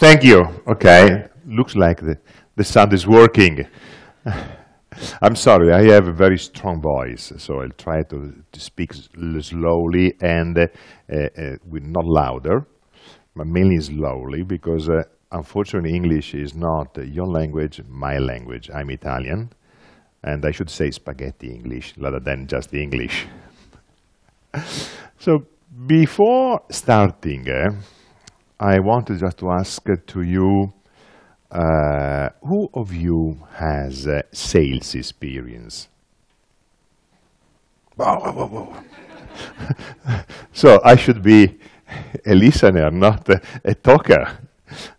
Thank you. Okay. Looks like the sound is working. I'm sorry, I have a very strong voice, so I'll try to speak slowly and not louder, but mainly slowly, because unfortunately English is not your language, my language. I'm Italian, and I should say spaghetti English rather than just English. So before starting, I wanted just to ask to you, who of you has sales experience? Whoa, whoa, whoa, whoa. So I should be a listener, not a talker.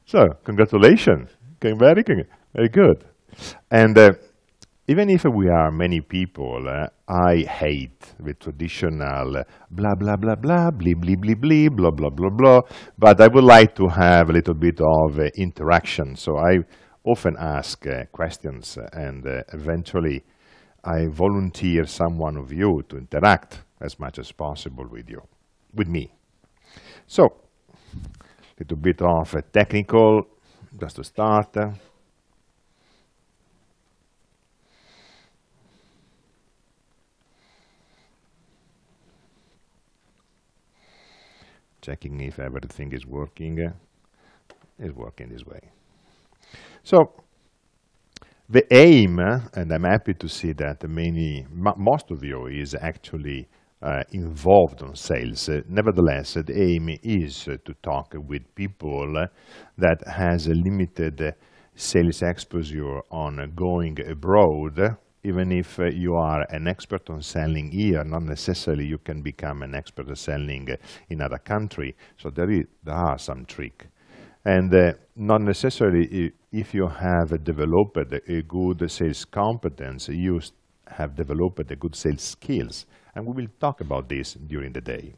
So congratulations, very good. And even if we are many people, I hate the traditional blah, blah, blah, blah, blee, blee, blee, blee, blah, blah, blah, blah. But I would like to have a little bit of interaction. So I often ask questions, and eventually I volunteer someone of you to interact as much as possible with me. So, a little bit of technical, just to start. Checking if everything is working this way. So the aim, and I'm happy to see that most of you is actually involved on sales. Nevertheless, the aim is to talk with people that has a limited sales exposure on going abroad. Even if you are an expert on selling here, not necessarily you can become an expert at selling in other country. So there are some tricks. And not necessarily if you have developed a good sales competence, you have developed a good sales skills. And we will talk about this during the day.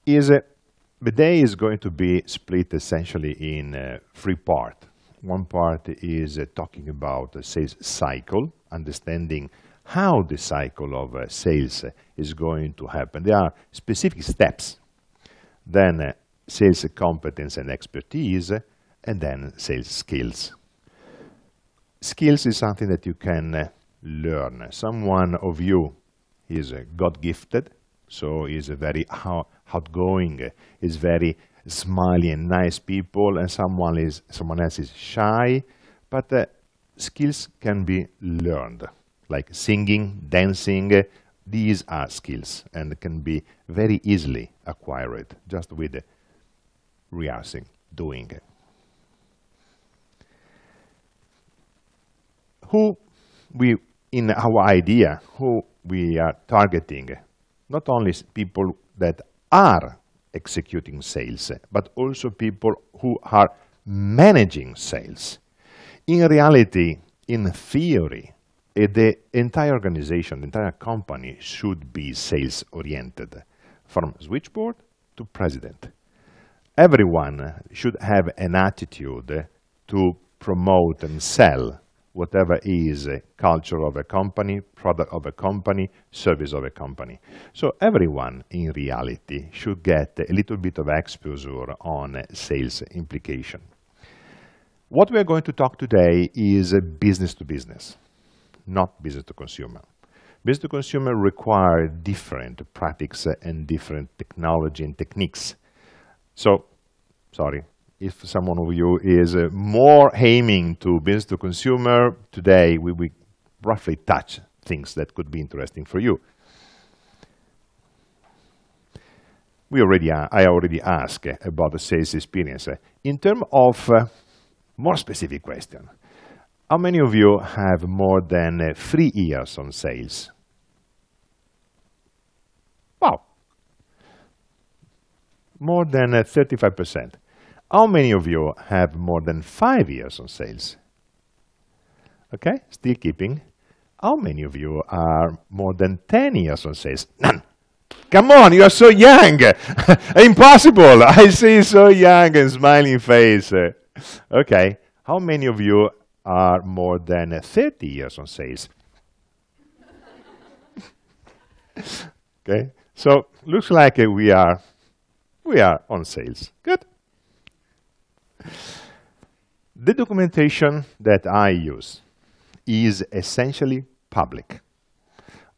The day is going to be split essentially in three parts. One part is talking about the sales cycle, understanding how the cycle of sales is going to happen. There are specific steps. Then sales competence and expertise, and then sales skills. Skills is something that you can learn. Someone of you is God-gifted, so is very outgoing, is very smiley and nice people, and someone else is shy, but skills can be learned, like singing, dancing. These are skills and can be very easily acquired just with rehearsing, doing. In our idea, who we are targeting, not only people that are executing sales, but also people who are managing sales. In reality, in theory, the entire organization, the entire company should be sales-oriented, from switchboard to president. Everyone should have an attitude to promote and sell whatever is culture of a company, product of a company, service of a company. So everyone in reality should get a little bit of exposure on sales implication. What we are going to talk today is business to business, not business to consumer. Business to consumer require different practices and different technology and techniques. So, sorry. If someone of you is more aiming to business to consumer, today we will roughly touch things that could be interesting for you. I already asked about the sales experience. In terms of more specific question, how many of you have more than 3 years on sales? Wow. More than 35%. How many of you have more than 5 years on sales? Okay, still keeping. How many of you are more than 10 years on sales? None. Come on, you are so young. Impossible. I see so young and smiling face. Okay, how many of you are more than 30 years on sales? Okay, so looks like we are on sales. Good. The documentation that I use is essentially public.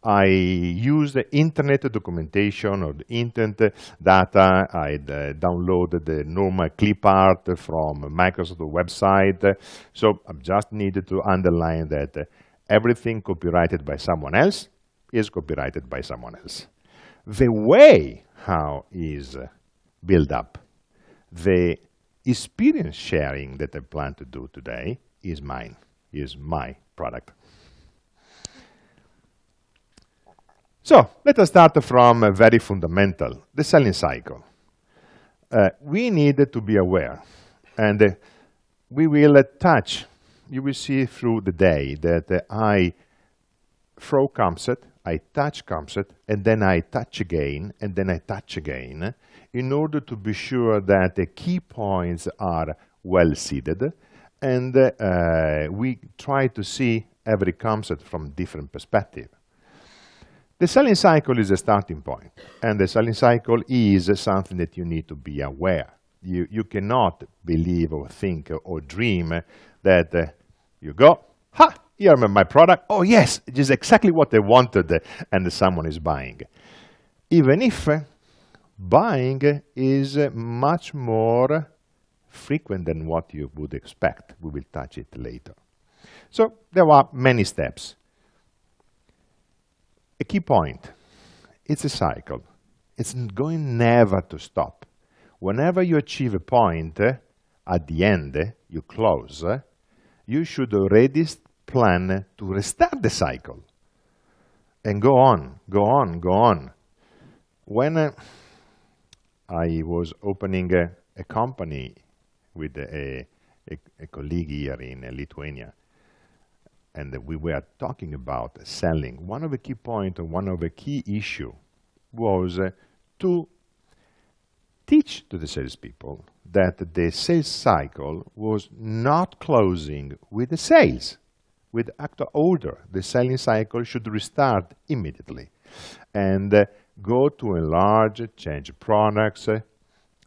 I use the internet documentation or the internet data. I downloaded the normal clip art from Microsoft website. So I just needed to underline that everything copyrighted by someone else is copyrighted by someone else. The way how is built up, the experience sharing that I plan to do today is mine, is my product. So let us start from a very fundamental, the selling cycle. We need to be aware, and we will touch, you will see through the day that I throw concept, I touch concept, and then I touch again, and then I touch again, in order to be sure that the key points are well seated, and we try to see every concept from different perspective. The selling cycle is a starting point, and the selling cycle is something that you need to be aware. You cannot believe or think or dream that you go, ha, here my product, oh yes, it is exactly what I wanted, and someone is buying. Even if buying is much more frequent than what you would expect. We will touch it later. So there are many steps. A key point, it's a cycle. It's going never to stop. Whenever you achieve a point, at the end, you close, you should already plan to restart the cycle and go on, go on, go on. When I was opening a company with a colleague here in Lithuania, and we were talking about selling, one of the key points, one of the key issues was to teach to the salespeople that the sales cycle was not closing with the sales, with actual order. The selling cycle should restart immediately and go to enlarge, change products,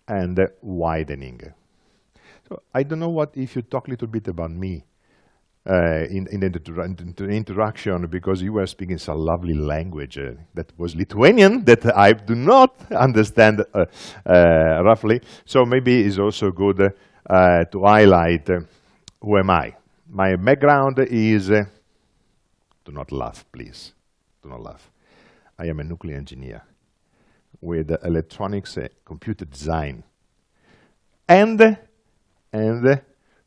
and widening. So I don't know what if you talk a little bit about me in the introduction, because you were speaking some lovely language that was Lithuanian that I do not understand roughly. So maybe it's also good to highlight who am I. My background is, do not laugh, please. Do not laugh. I am a nuclear engineer with electronics, computer design, and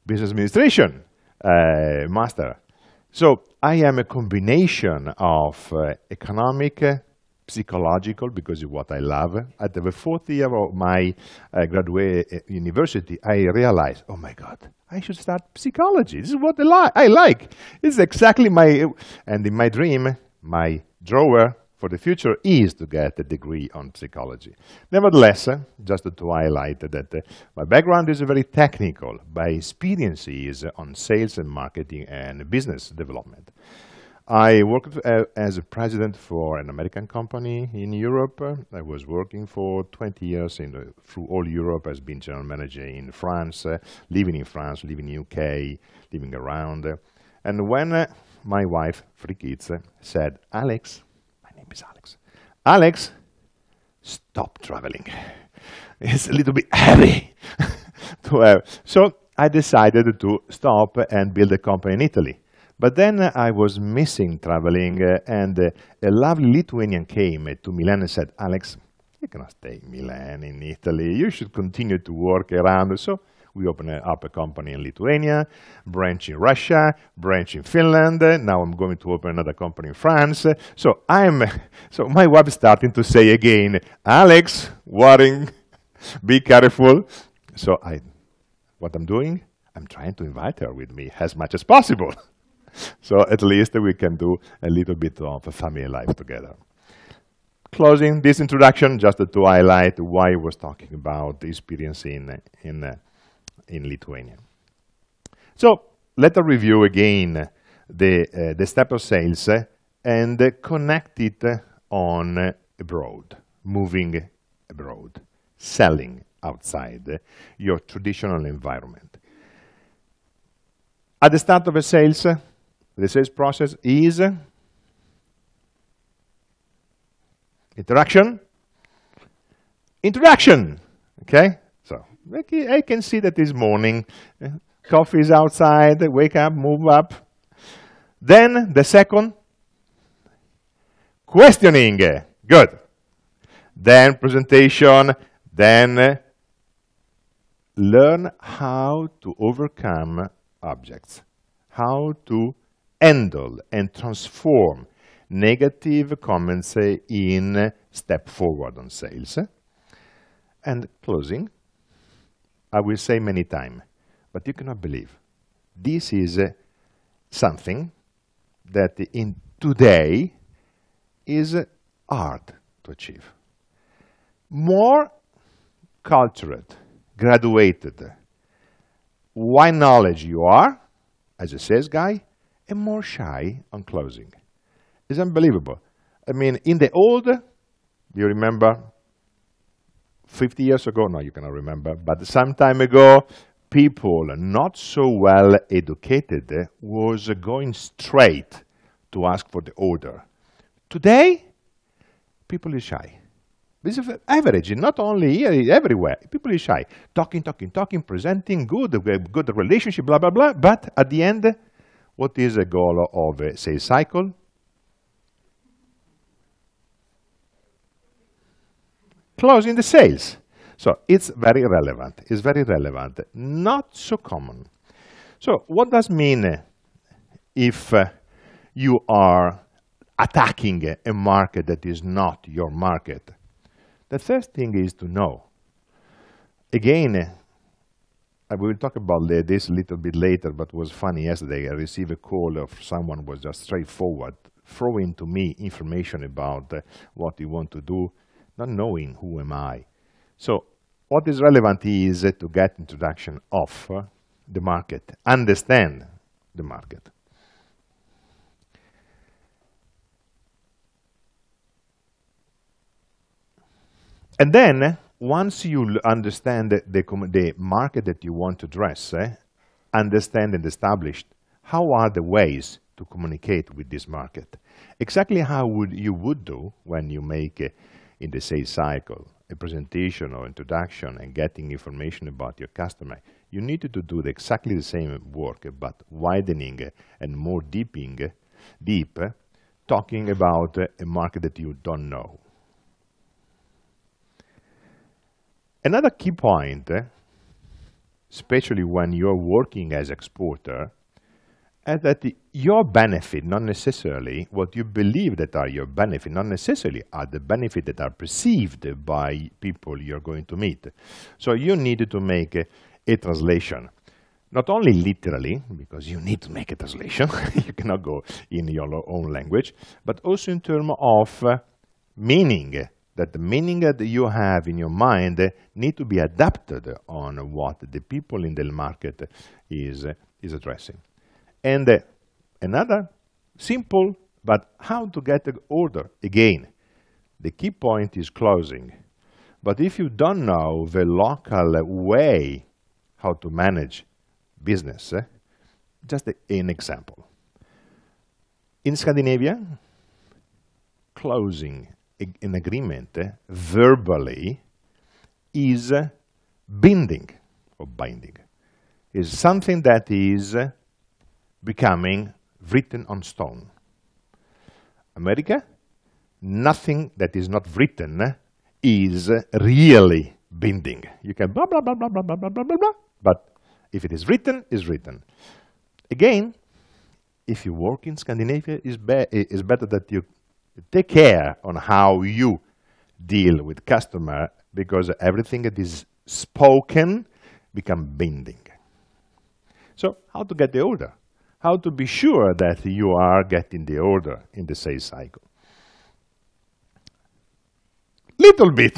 business administration master. So I am a combination of economic, psychological, because it's what I love. At the fourth year of my graduate university, I realized, oh my God, I should start psychology. This is what I like. This is exactly my, and in my dream, my drawer for the future is to get a degree on psychology. Nevertheless, just to highlight that my background is very technical. My experience is on sales and marketing and business development. I worked as a president for an American company in Europe. I was working for 20 years through all Europe as being general manager in France, living in France, living in UK, living around. And when my wife, 3 kids, said, Alex, Alex, stop traveling. It's a little bit heavy to have. So I decided to stop and build a company in Italy. But then I was missing traveling, and a lovely Lithuanian came to Milan and said, Alex, you cannot stay in Milan, in Italy. You should continue to work around. So we opened up a company in Lithuania, branch in Russia, branch in Finland. Now I'm going to open another company in France. So my wife is starting to say again, Alex, worrying, be careful. So what I'm doing, I'm trying to invite her with me as much as possible. So at least we can do a little bit of a family life together. Closing this introduction, just to highlight why I was talking about the experience in Lithuania. So let us review again the step of sales and connect it on abroad, moving abroad, selling outside your traditional environment. At the start of a sales, the sales process is interaction, introduction, okay? So I can see that this morning, coffee is outside, wake up, move up. Then the second, questioning, good. Then presentation, then learn how to overcome objects, how to handle and transform negative comments in step forward on sales. And closing, I will say many times, but you cannot believe. This is something that in today is hard to achieve. More cultured, graduated, wine knowledge you are, as a sales guy, and more shy on closing. It's unbelievable. I mean, in the old, you remember 50 years ago, no, you cannot remember, but some time ago, people not so well educated was going straight to ask for the order. Today, people are shy. This is average, not only here, everywhere. People are shy. Talking, presenting, good relationship, blah, blah, blah. But at the end, what is the goal of a sales cycle? Closing the sales. So it's very relevant. It's very relevant. Not so common. So what does mean if you are attacking a market that is not your market? The first thing is to know. Again, I will talk about this a little bit later, but it was funny yesterday. I received a call of someone who was just straightforward, throwing to me information about what he want to do, not knowing who am I. So what is relevant is to get introduction of the market, understand the market. And then, once you understand the market that you want to address, understand and establish how are the ways to communicate with this market. Exactly how you would do when you make, in the sales cycle, a presentation or introduction and getting information about your customer. You need to do exactly the same work, but widening and more deep, talking about a market that you don't know. Another key point, especially when you're working as exporter, is that your benefit, not necessarily what you believe that are your benefit, not necessarily are the benefit that are perceived by people you're going to meet. So you need to make a translation, not only literally, because you need to make a translation, you cannot go in your own language, but also in terms of meaning, that the meaning that you have in your mind need to be adapted on what the people in the market is addressing. And another simple, but how to get the order? Again, the key point is closing. But if you don't know the local way how to manage business, just an example. In Scandinavia, closing an agreement verbally is binding or binding. Is something that is becoming written on stone. America, nothing that is not written is really binding. You can blah, blah, blah, blah, blah, blah, blah, blah, blah, but if it is written, it's written. Again, if you work in Scandinavia, it's better that you take care on how you deal with customer, because everything that is spoken becomes binding. So how to get the order? How to be sure that you are getting the order in the sales cycle? Little bit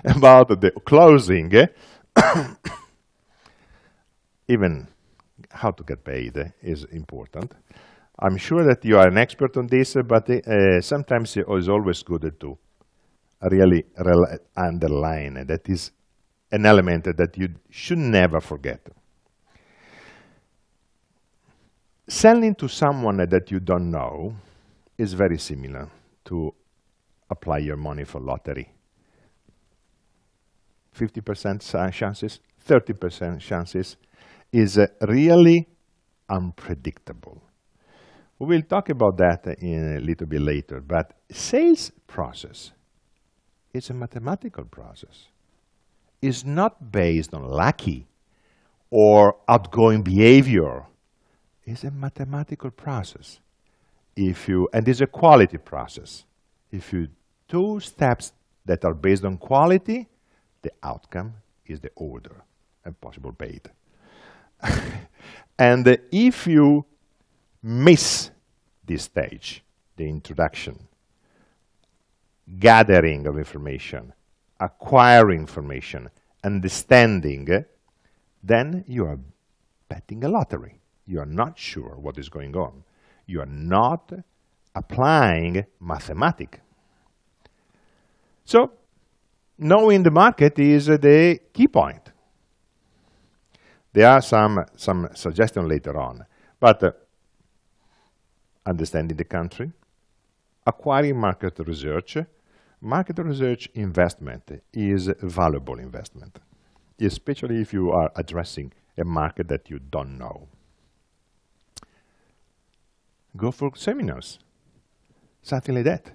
about the closing. Even how to get paid is important. I'm sure that you are an expert on this, but sometimes it is always good to really underline. That is an element that you should never forget. Selling to someone that you don't know is very similar to apply your money for lottery. 50% chances, 30% chances is really unpredictable. We will talk about that in a little bit later, but sales process is a mathematical process. It's not based on lucky or outgoing behavior. It's a mathematical process. And it's a quality process. If you do steps that are based on quality, the outcome is the order and possible paid. And if you miss this stage, the introduction, gathering of information, acquiring information, understanding, then you are betting a lottery. You are not sure what is going on. You are not applying mathematics. So, knowing the market is the key point. There are some suggestions later on, but understanding the country, acquiring market research investment is a valuable investment, especially if you are addressing a market that you don't know. Go for seminars, something like that.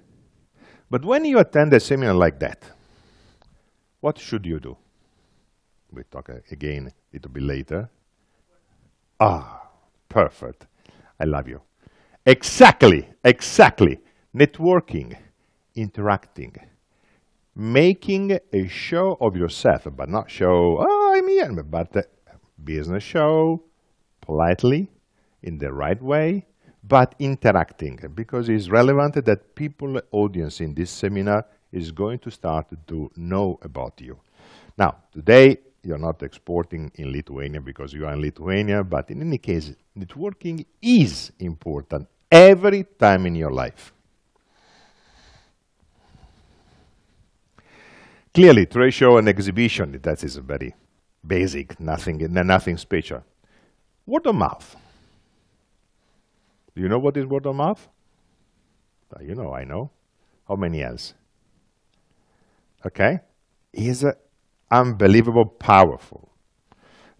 But when you attend a seminar like that, what should you do? We'll talk again a little bit later. Ah, perfect. I love you. Exactly. Networking, interacting, making a show of yourself, but not show, oh, I'm here, but business show, politely, in the right way, but interacting, because it's relevant that people, audience in this seminar is going to start to know about you. Now, today, you're not exporting in Lithuania because you are in Lithuania, but in any case, networking is important every time in your life. Clearly, trade show and exhibition, that is very basic, nothing special. Word of mouth. Do you know what is word of mouth? You know, I know. How many else? Okay? Is unbelievable powerful,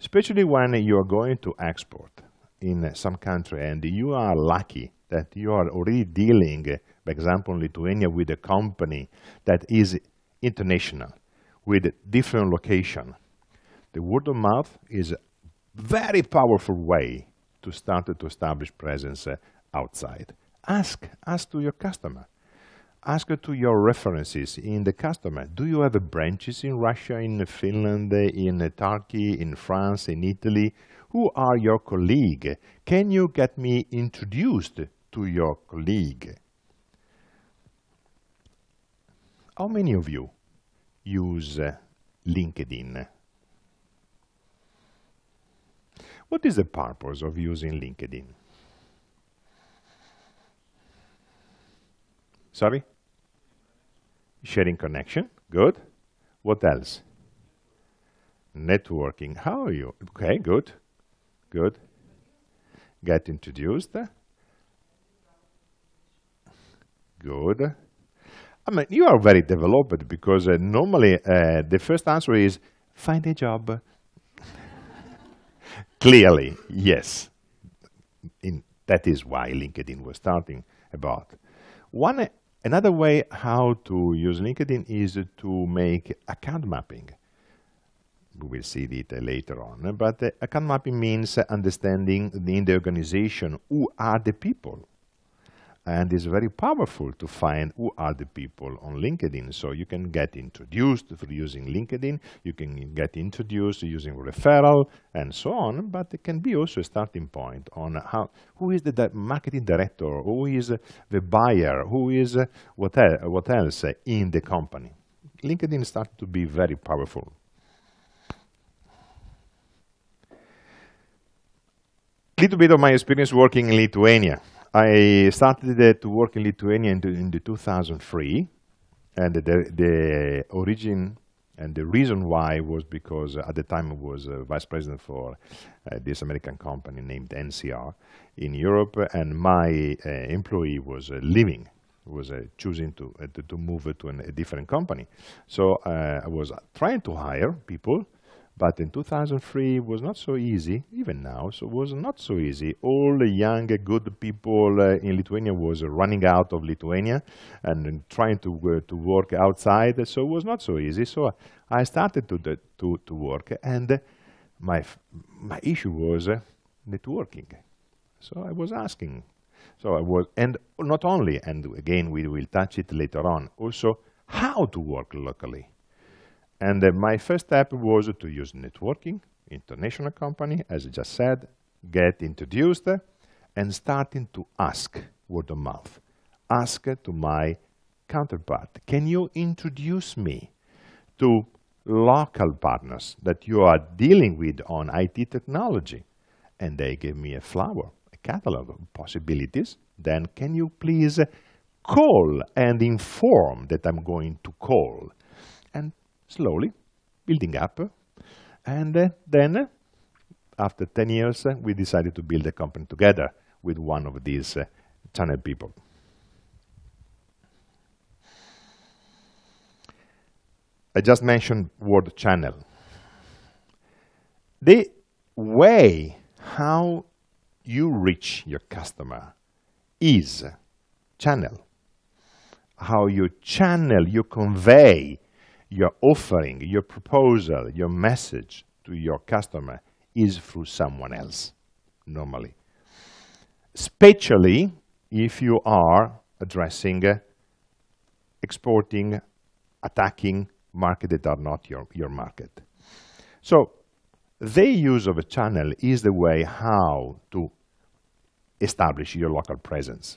especially when you are going to export in some country and you are lucky that you are already dealing, for example, in Lithuania with a company that is international, with different location. The word of mouth is a very powerful way to start to establish presence outside. Ask to your customer. Ask to your references in the customer. Do you have branches in Russia, in Finland, in Turkey, in France, in Italy? Who are your colleagues? Can you get me introduced to your colleague? How many of you use LinkedIn? What is the purpose of using LinkedIn? Sorry? Sharing connection. Good. What else? Networking. How are you? Okay, good. Good. Get introduced. Good. I mean, you are very developed because normally the first answer is find a job. Clearly, yes. That is why LinkedIn was starting about. Another way how to use LinkedIn is to make account mapping. We will see it later on, but account mapping means understanding in the organization who are the people. And it's very powerful to find who are the people on LinkedIn. So you can get introduced through using LinkedIn, you can get introduced using referral and so on, but it can be also a starting point on who is the marketing director, who is the buyer, who is what else in the company. LinkedIn started to be very powerful. A little bit of my experience working in Lithuania. I started to work in Lithuania in the 2003, And the origin and the reason why was because at the time I was vice president for this American company named NCR in Europe, and my employee was leaving, was choosing to move to a different company. So I was trying to hire people, but in 2003 it was not so easy, even now, so it was not so easy. All the young, good people in Lithuania was running out of Lithuania and trying to work outside, so it was not so easy. So I started to work, and my issue was networking. So I was asking. So I was, and not only, and again we will touch it later on, also how to work locally. And my first step was to use networking, international company, as I just said, get introduced, and starting to ask word of mouth. Ask to my counterpart, can you introduce me to local partners that you are dealing with on IT technology? And they gave me a flower, a catalog of possibilities. Then can you please call and inform that I'm going to call? And slowly building up, and then after 10 years we decided to build a company together with one of these channel people. I just mentioned word channel. The way how you reach your customer is channel. How you channel, you convey your offering, your proposal, your message to your customer is through someone else, normally. Especially if you are addressing, exporting, attacking markets that are not your market. So the use of a channel is the way how to establish your local presence.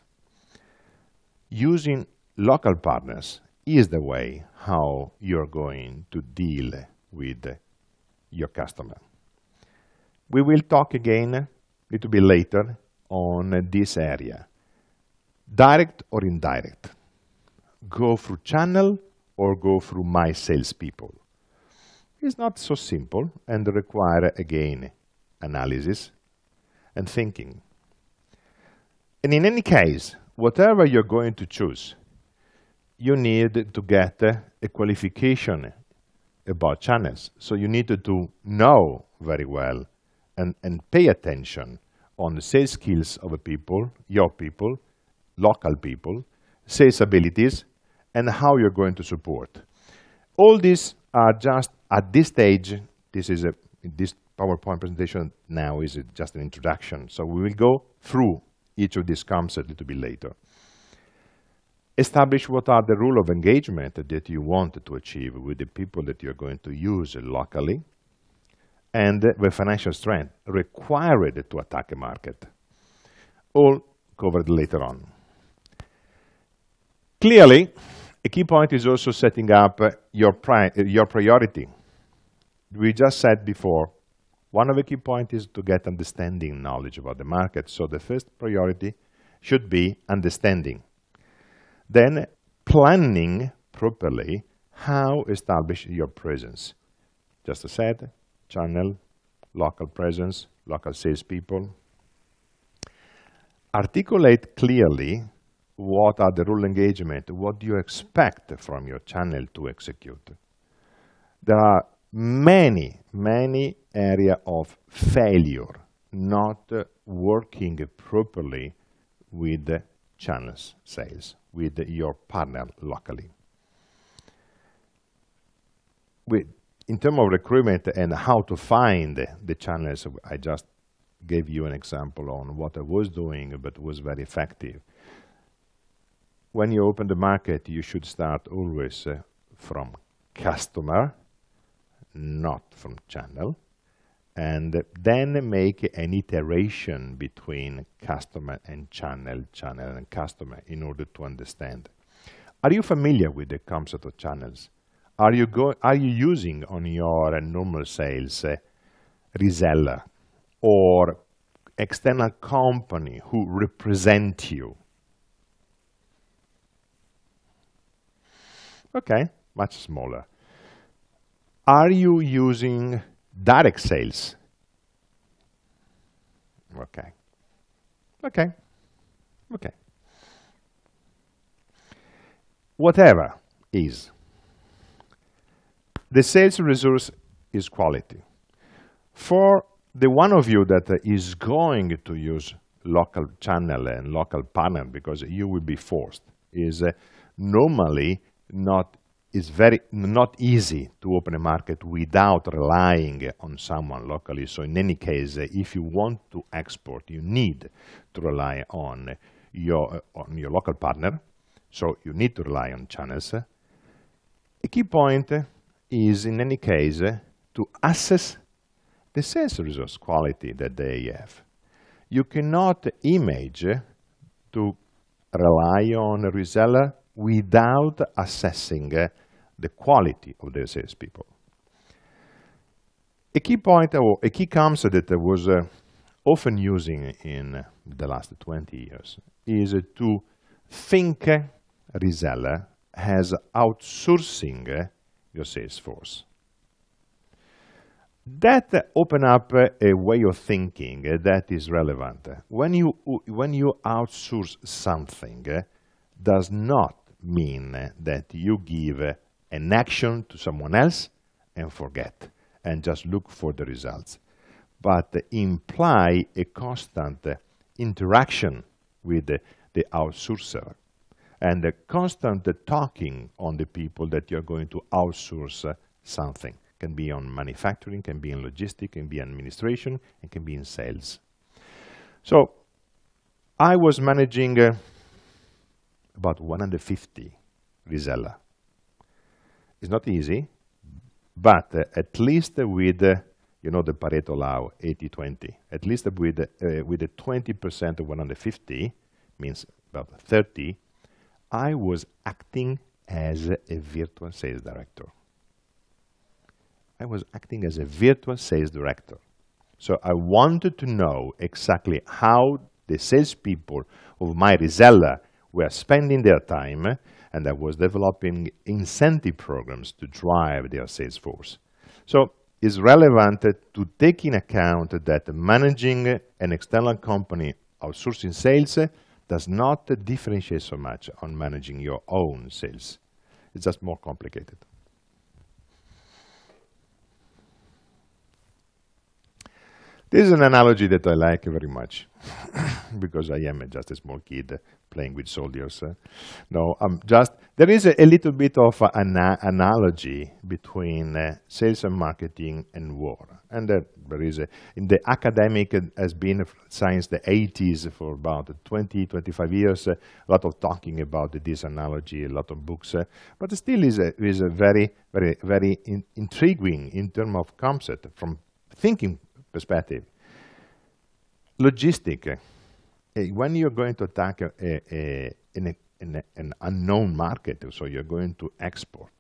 Using local partners is the way how you're going to deal with your customer. We will talk again a little bit later on this area. Direct or indirect. Go through channel or go through my salespeople. It's not so simple and require, again, analysis and thinking. And in any case, whatever you're going to choose, you need to get a qualification about channels. So you need to know very well and pay attention on the sales skills of people, your people, local people, sales abilities, and how you're going to support. All these are just at this stage. This PowerPoint presentation now is just an introduction. So we will go through each of these concepts a little bit later. Establish what are the rules of engagement that you want to achieve with the people that you're going to use locally, and the financial strength required to attack a market. All covered later on. Clearly, a key point is also setting up your priority. We just said before, one of the key points is to get understanding, knowledge about the market. So the first priority should be understanding. Then planning properly how establish your presence. Just as I said, channel, local presence, local salespeople. Articulate clearly what are the rule engagement, what do you expect from your channel to execute. There are many areas of failure not working properly with the channels sales, with your partner locally. In terms of recruitment and how to find the channels, I just gave you an example on what I was doing, but was very effective. When you open the market, you should start always from customer, not from channel, and then make an iteration between customer and channel, channel and customer in order to understand. Are you familiar with the concept of channels? Are you using on your normal sales reseller or external company who represent you? Okay, much smaller. Are you using direct sales? Okay. Okay. Okay. Whatever is, the sales resource is quality. For the one of you that is going to use local channel and local partner, because you will be forced, is normally not easy to open a market without relying on someone locally. So in any case, if you want to export, you need to rely on your local partner. So you need to rely on channels. A key point is, in any case, to assess the sales resource quality that they have. You cannot image to rely on a reseller without assessing the quality of the salespeople. A key point or a key concept that I was often using in the last 20 years is to think reseller as outsourcing your sales force. That open up a way of thinking that is relevant. When you outsource something, does not mean that you give an action to someone else and forget and just look for the results, but imply a constant interaction with the outsourcer and a constant talking on the people that you're going to outsource something. Can be on manufacturing, can be in logistics, can be in administration, and can be in sales. So I was managing about 150 reseller. It's not easy, but at least with, you know, the Pareto law, 80-20, at least with the 20% of 150, means about 30, I was acting as a virtual sales director. I was acting as a virtual sales director. So I wanted to know exactly how the salespeople of my reseller were spending their time, and I was developing incentive programs to drive their sales force. So it's relevant to take in account that managing an external company outsourcing sales does not differentiate so much on managing your own sales. It's just more complicated. This is an analogy that I like very much because I am just a small kid playing with soldiers. No, there is a little bit of an analogy between sales and marketing and war. And there is in the academic has been since the 80s for about 20, 25 years, a lot of talking about this analogy, a lot of books, but it still is a very, very, very intriguing in terms of concept from thinking perspective. Logistic. When you're going to attack an unknown market, so you're going to export,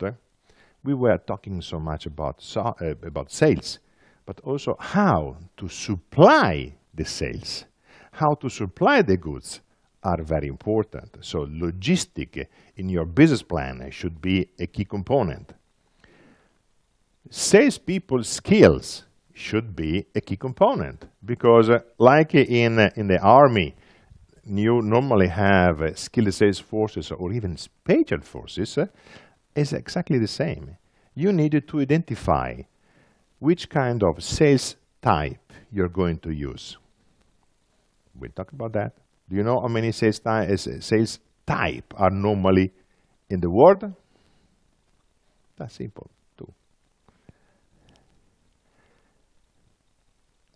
we were talking so much about sales, but also how to supply the sales, how to supply the goods are very important. So logistic in your business plan should be a key component. Salespeople skills should be a key component because like in the army, you normally have skilled sales forces or even special forces. Is exactly the same. You need to identify which kind of sales type you're going to use. We'll talk about that. Do you know how many sales type are normally in the world? That's simple.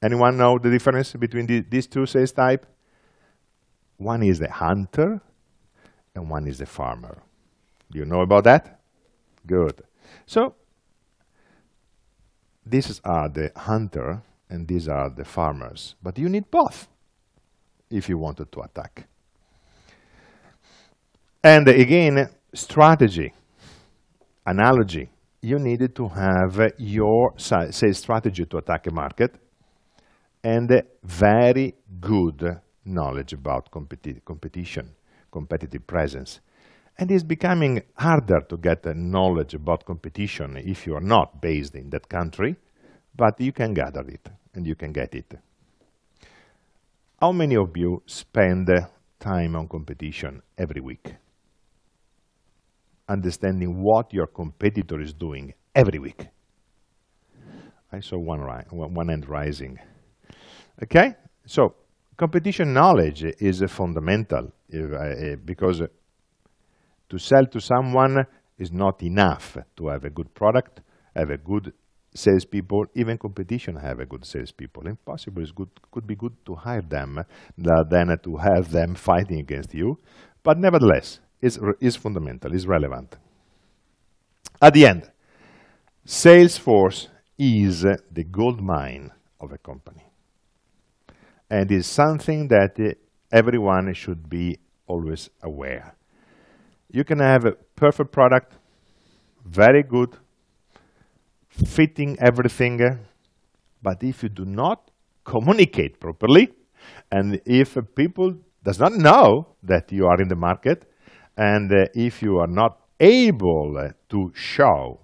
Anyone know the difference between these two sales types? One is the hunter and one is the farmer. Do you know about that? Good. So these are the hunter and these are the farmers. But you need both if you wanted to attack. And again, strategy, analogy. You needed to have your sales strategy to attack a market and very good knowledge about competition, competitive presence. And it's becoming harder to get knowledge about competition if you are not based in that country, but you can gather it and you can get it. How many of you spend time on competition every week? Understanding what your competitor is doing every week. I saw one hand rising. Okay? So, competition knowledge is fundamental because to sell to someone is not enough to have a good product, have a good salespeople. Even competition have a good salespeople. Impossible could be good to hire them than to have them fighting against you. But nevertheless, it's fundamental, it's relevant. At the end, sales force is the gold mine of a company. And is something that everyone should be always aware. You can have a perfect product, very good, fitting everything, but if you do not communicate properly, and if people does not know that you are in the market, and if you are not able to show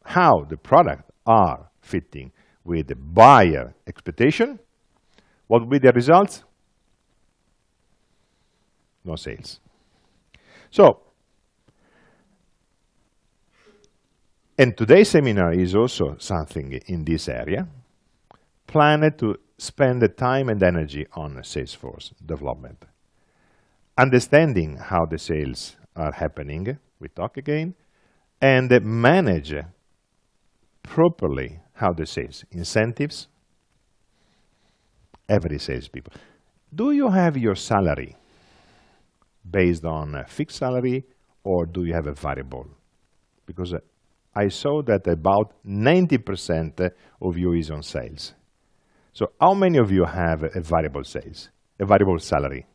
how the product are fitting with the buyer expectation, what will be the results? No sales. So, and today's seminar is also something in this area. Plan to spend the time and energy on sales force development. Understanding how the sales are happening, we talk again, and manage properly how the sales, incentives, every salespeople. Do you have your salary based on a fixed salary, or do you have a variable? Because I saw that about 90% of you is on sales. So how many of you have a variable sales, a variable salary?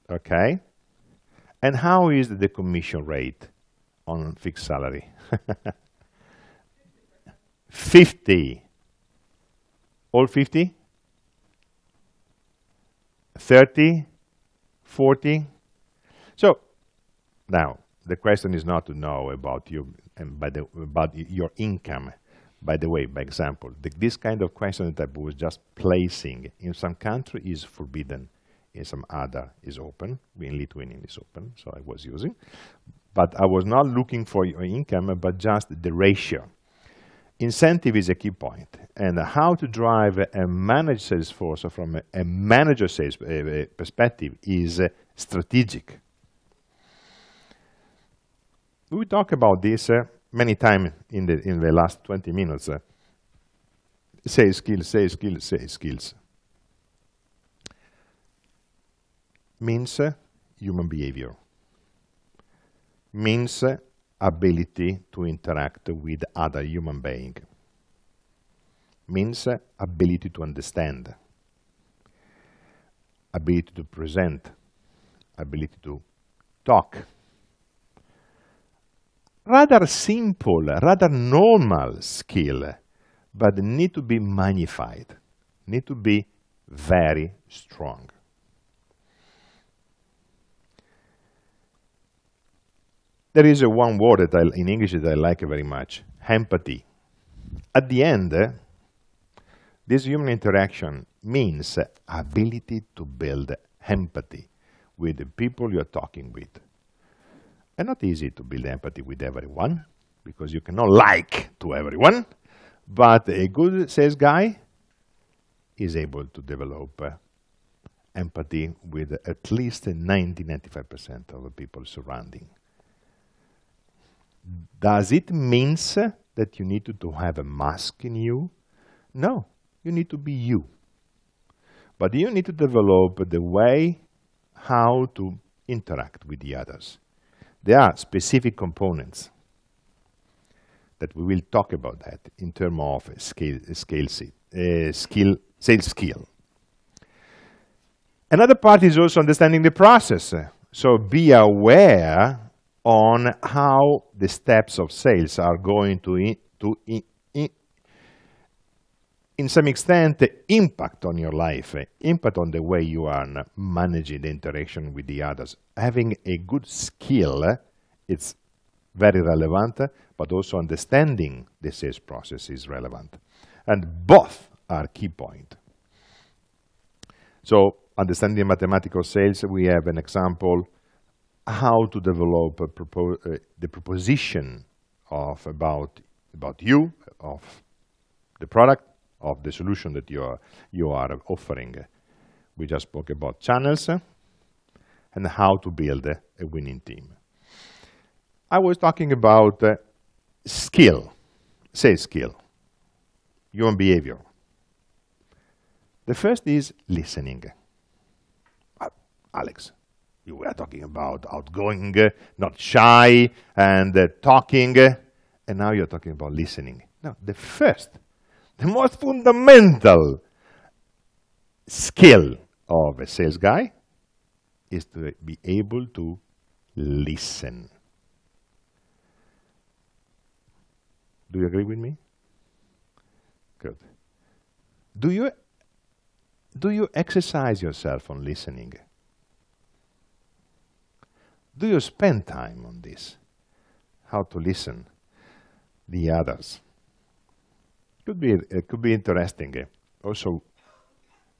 Okay. And how is the commission rate on fixed salary? 50. All 50? 30? 40? So now the question is not to know about you and about your income. By the way, by example, this kind of question that I was just placing in some country is forbidden, in some other is open. In Lithuania is open, so I was using. But I was not looking for your income, but just the ratio. Incentive is a key point, and how to drive a managed sales force from a manager sales perspective is strategic. We talk about this many times in the last 20 minutes. Sales skills, sales skills, sales skills. Means human behavior. Means ability to interact with other human beings. Means ability to understand. Ability to present. Ability to talk. Rather simple, rather normal skill, but need to be magnified, need to be very strong. There is one word that in English that I like very much, empathy. At the end, this human interaction means ability to build empathy with the people you're talking with. And not easy to build empathy with everyone, because you cannot like to everyone, but a good sales guy is able to develop empathy with at least 90–95% of the people surrounding. Does it mean that you need to have a mask in you? No, you need to be you. But you need to develop the way how to interact with the others. There are specific components that we will talk about that in terms of sales skill. Another part is also understanding the process. So be aware on how the steps of sales are going to in some extent, impact on your life, impact on the way you are managing the interaction with the others. Having a good skill, it's very relevant, but also understanding the sales process is relevant. And both are key points. So, understanding mathematical sales, we have an example how to develop the proposition about you, of the product, of the solution that you are offering. We just spoke about channels and how to build a winning team. I was talking about skill, sales skill, human behavior. The first is listening. Alex, you were talking about outgoing, not shy, and talking, and now you're talking about listening. No, the most fundamental skill of a sales guy is to be able to listen. Do you agree with me? Good. Do you exercise yourself on listening? Do you spend time on this? How to listen the others? It could be interesting. Also,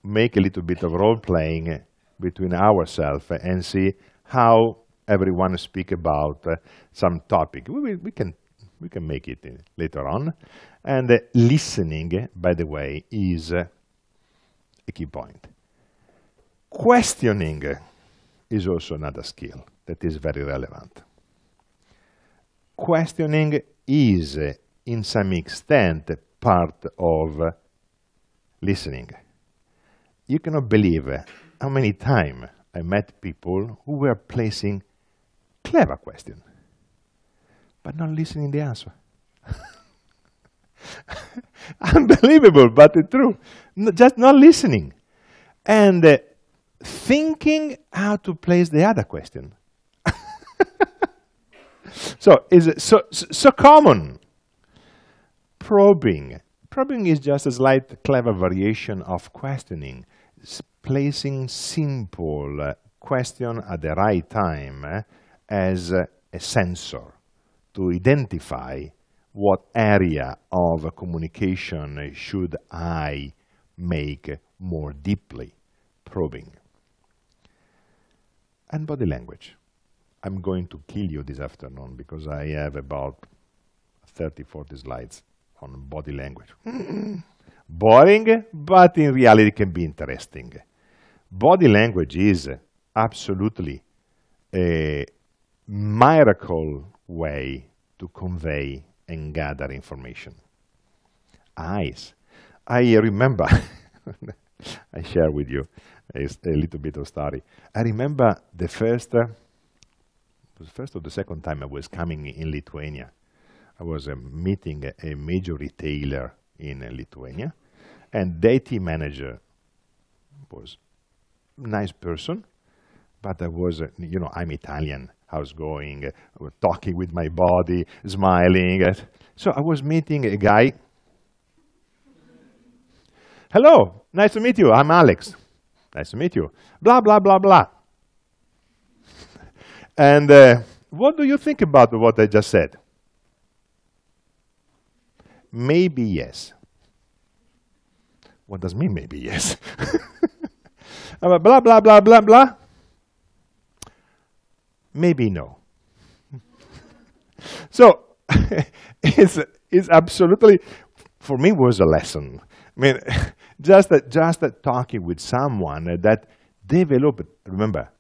make a little bit of role playing between ourselves and see how everyone speak about some topic. We can make it later on. And listening, by the way, is a key point. Questioning is also another skill that is very relevant. Questioning is, in some extent, part of listening. You cannot believe how many times I met people who were placing clever questions, but not listening to the answer. Unbelievable, but it's true. Just not listening. And thinking how to place the other question. So it's so common. Probing. Probing is just a slight clever variation of questioning. It's placing simple question at the right time as a sensor to identify what area of communication should I make more deeply. Probing. And body language. I'm going to kill you this afternoon because I have about 30, 40 slides on body language. Boring, but in reality can be interesting. Body language is absolutely a miracle way to convey and gather information. Eyes. I remember, I share with you a little bit of story. I remember the first or the second time I was coming in Lithuania. I was meeting a major retailer in Lithuania, and the IT manager was a nice person, but I was, I'm Italian. I was going, talking with my body, smiling. So I was meeting a guy. Hello, nice to meet you. I'm Alex. Nice to meet you. Blah, blah, blah, blah. And what do you think about what I just said? Maybe yes. What does mean maybe yes? Blah, blah, blah, blah, blah. Maybe no. So it's absolutely, for me, was a lesson. I mean, just talking with someone that developed, remember,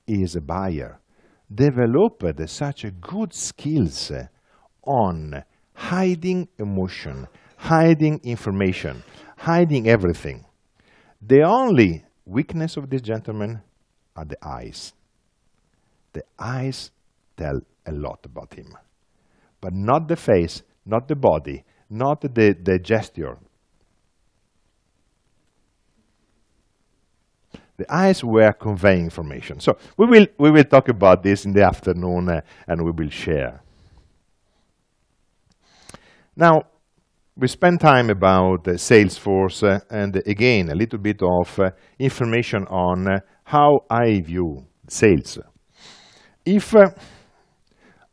is a buyer, developed such a good skills on hiding emotion, hiding information, hiding everything. The only weakness of this gentleman are the eyes. The eyes tell a lot about him, but not the face, not the body, not the gesture. The eyes were conveying information. So we will talk about this in the afternoon and we will share. Now, We spend time about Salesforce and again a little bit of information on how I view sales. If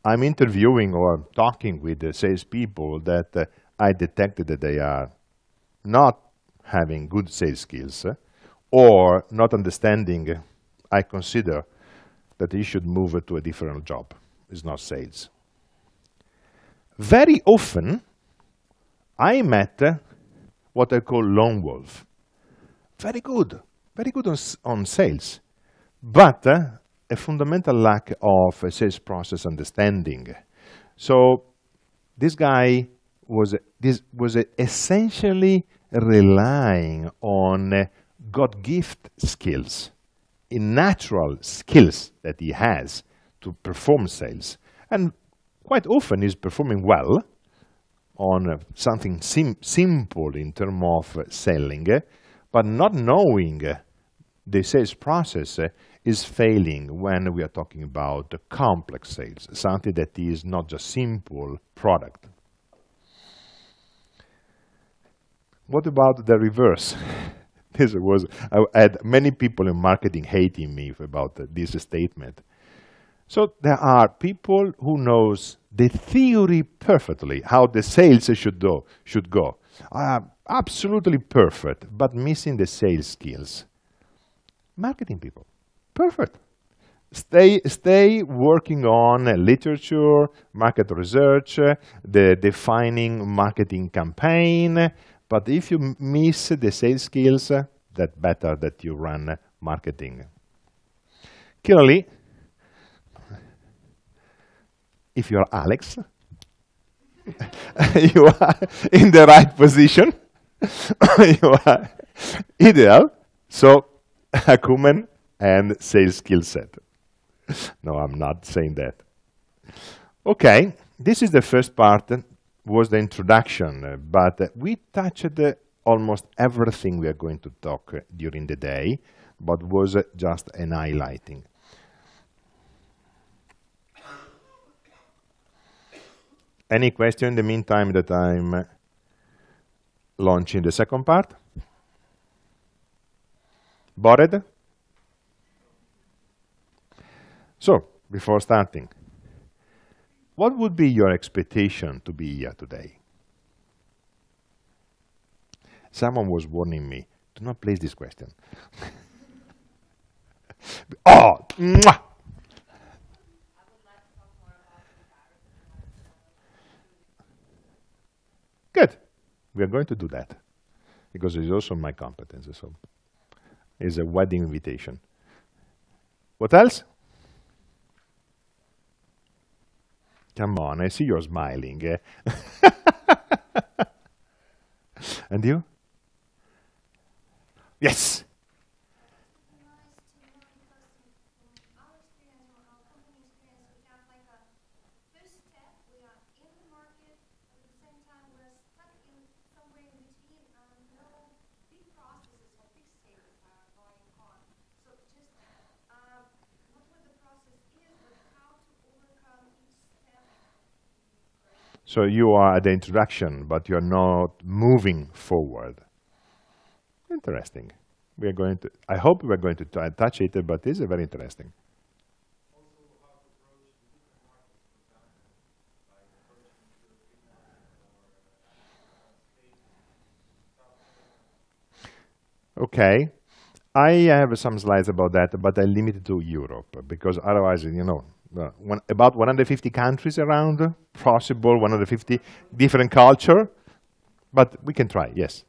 I'm interviewing or talking with salespeople that I detected that they are not having good sales skills or not understanding, I consider that he should move to a different job. It's not sales. Very often, I met what I call lone wolf. Very good on sales, but a fundamental lack of sales process understanding. So this guy was essentially relying on God-gift skills, in natural skills that he has to perform sales. And quite often he's performing well on something simple in terms of selling, but not knowing the sales process is failing when we are talking about complex sales, something that is not just simple product. What about the reverse? I had many people in marketing hating me about this statement. So there are people who knows the theory perfectly, how the sales should go. Absolutely perfect, but missing the sales skills. Marketing people, perfect. Stay working on literature, market research, the defining marketing campaign. But if you miss the sales skills, that better that you run marketing. Clearly, if you're Alex, you are in the right position. You are ideal. So, acumen and sales skill set. No, I'm not saying that. Okay, this is the first part, was the introduction, but we touched almost everything we are going to talk during the day, but was just an highlighting. Any question in the meantime that I'm launching the second part? Bored? So, before starting, what would be your expectation to be here today? Someone was warning me, do not place this question. Oh! Mwah! Good. We are going to do that because it's also my competence. So it's a wedding invitation. What else? Come on, I see you're smiling. And you? Yes. So you are at the introduction, but you're not moving forward. Interesting. We are going to. I hope we are going to touch it, but it's very interesting. Okay. I have some slides about that, but I limit it to Europe because otherwise, you know, about 150 countries around, possible 150 different culture, but we can try, yes.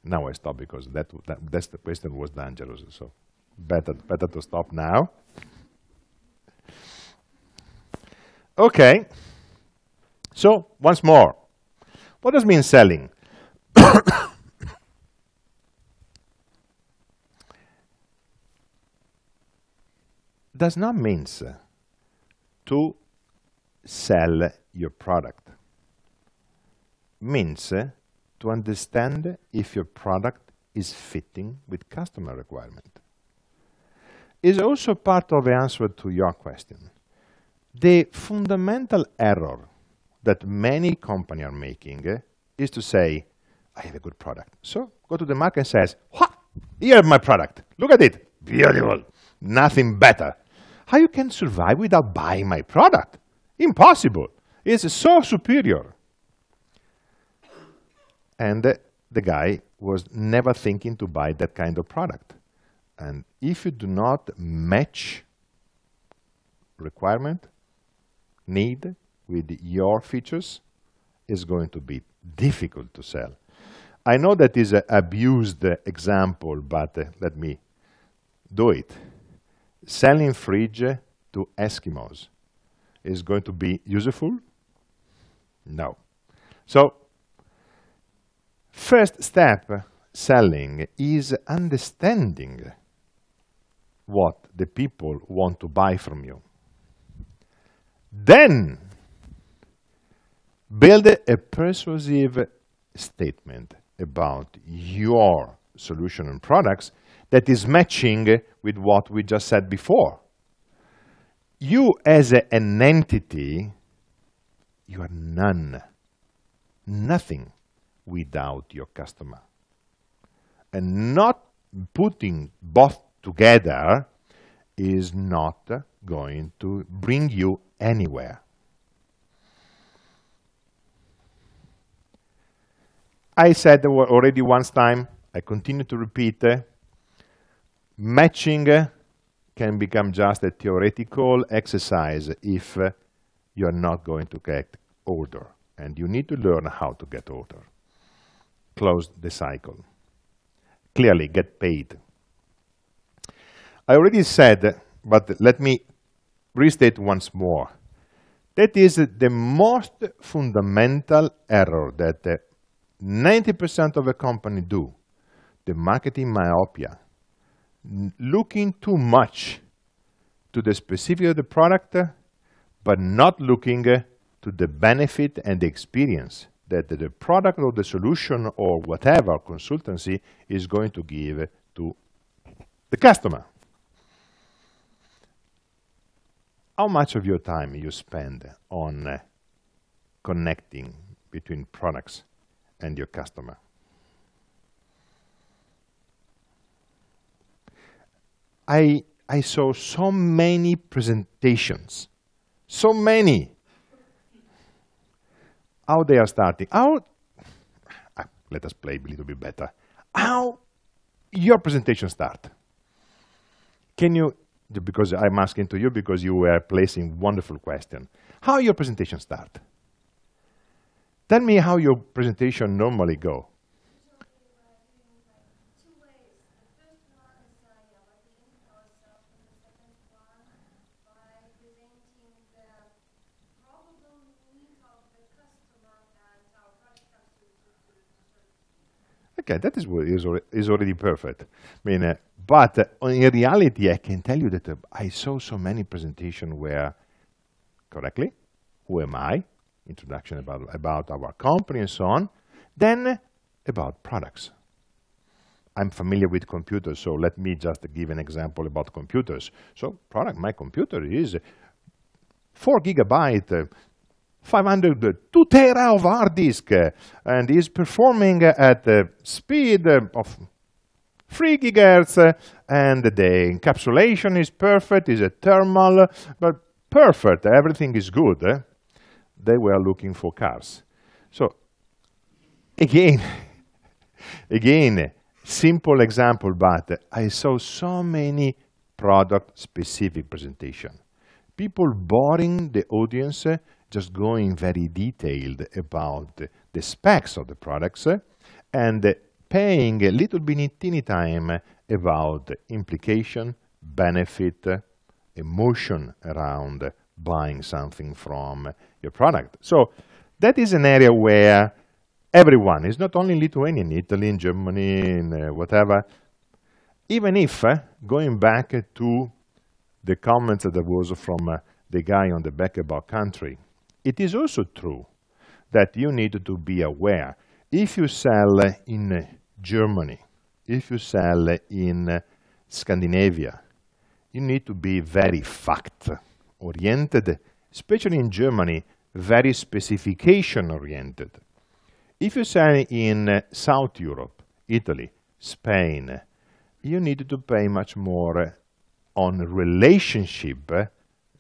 Now I stop because that's the question was dangerous, so better to stop now. Okay, so once more, what does mean selling? Does not mean to sell your product. Means to understand if your product is fitting with customer requirement. Is also part of the answer to your question. The fundamental error that many companies are making is to say, I have a good product. So go to the market and says, here's my product. Look at it. Beautiful. Nothing better. How you can survive without buying my product? Impossible. It's so superior. And the guy was never thinking to buy that kind of product. And if you do not match requirement, need with your features, it's going to be difficult to sell. I know that is an abused example, but let me do it. Selling fridge to Eskimos is going to be useful? No. So, first step selling is understanding what the people want to buy from you. Then, build a persuasive statement about your solution and products that is matching with what we just said before. You as an entity, you are nothing without your customer. And not putting both together is not going to bring you anywhere. I said already once time, I continue to repeat, matching can become just a theoretical exercise if you're not going to get order. And you need to learn how to get order. Close the cycle. Clearly, get paid. I already said, but let me restate once more. That is the most fundamental error that 90% of a company do. The marketing myopia. Looking too much to the specific of the product, but not looking to the benefit and the experience that the product or the solution or whatever consultancy is going to give to the customer. How much of your time you spend on connecting between products and your customer? I saw so many presentations, so many. How they are starting. Let us play a little bit better. How your presentation start? Can you, because I'm asking to you because you were placing wonderful question. How your presentation start? Tell me how your presentation normally go. Okay, that is already perfect. I mean, but in reality, I can tell you that I saw so many presentations where, correctly, who am I? Introduction about our company and so on. Then about products. I'm familiar with computers, so let me just give an example about computers. So, my computer is 4 gigabyte. 2 tera of hard disk and is performing at the speed of 3 gigahertz and the encapsulation is perfect, is a thermal, but perfect, everything is good. They were looking for cars. So again, simple example, but I saw so many product-specific presentation. People boring the audience, just going very detailed about the specs of the products and paying a little bit teeny time about implication, benefit, emotion around buying something from your product. So that is an area where everyone, is not only Lithuanian, Italy, Germany, whatever, even if, going back to the comments that was from the guy on the back about country, it is also true that you need to be aware. If you sell in Germany, if you sell in Scandinavia, you need to be very fact-oriented especially in Germany, very specification-oriented. If you sell in South Europe, Italy, Spain, you need to pay much more on relationship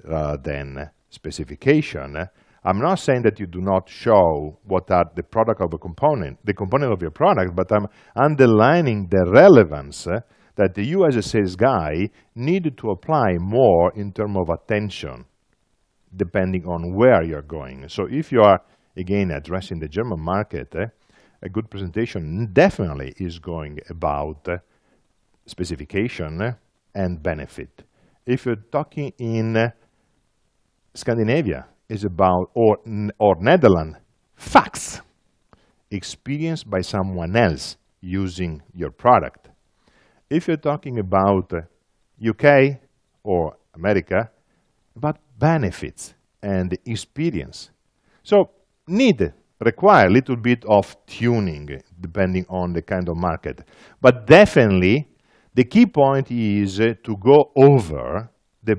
than specification. I'm not saying that you do not show what are the product of a component, the component of your product, but I'm underlining the relevance that you as a sales guy need to apply more in terms of attention, depending on where you're going. So if you are, again, addressing the German market, a good presentation definitely is going about specification and benefit. If you're talking in Scandinavia, is about, or Netherlands, facts, experienced by someone else using your product. If you're talking about UK or America, about benefits and experience. So require a little bit of tuning depending on the kind of market. But definitely the key point is to go over the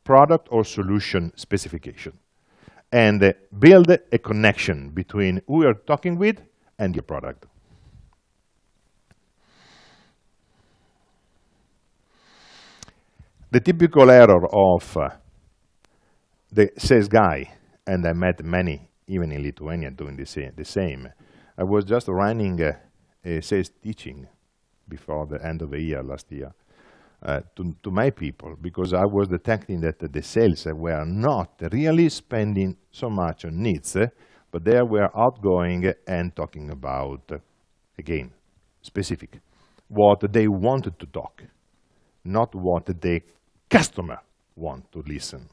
product or solution specification and build a connection between who you're talking with and your product. The typical error of the sales guy, and I met many, even in Lithuania, doing the same. I was just running a sales teaching before the end of the year, last year, to my people, because I was detecting that the sales were not really spending so much on needs, but they were outgoing and talking about, again, specific, what they wanted to talk, not what the customer want to listen.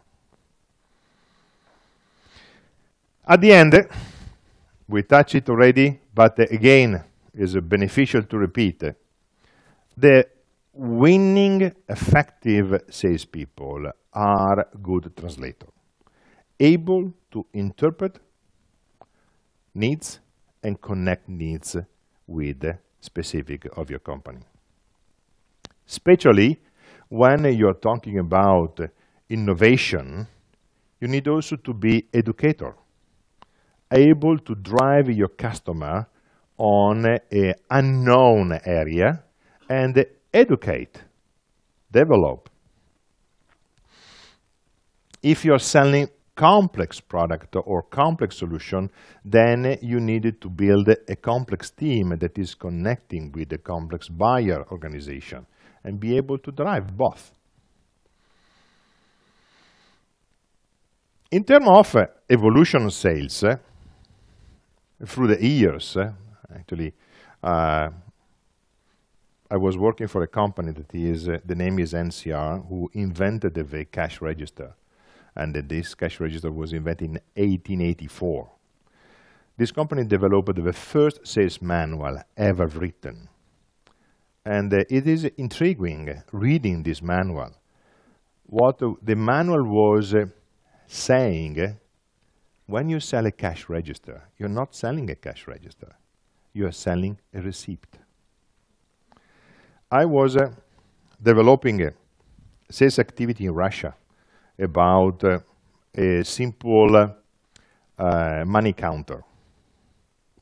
At the end, we touched it already, but again, is beneficial to repeat. The winning, effective salespeople are good translators, able to interpret needs and connect needs with the specific of your company. Especially when you're talking about innovation, you need also to be educator, able to drive your customer on an unknown area and educate, develop. If you're selling complex product or complex solution, then you need to build a complex team that is connecting with the complex buyer organization and be able to drive both. In terms of evolution of sales, through the years, actually, I was working for a company that is, the name is NCR, who invented the cash register. And this cash register was invented in 1884. This company developed the first sales manual ever written. And it is intriguing reading this manual. What the manual was saying, when you sell a cash register, you're not selling a cash register. You're selling a receipt. I was developing a sales activity in Russia about a simple money counter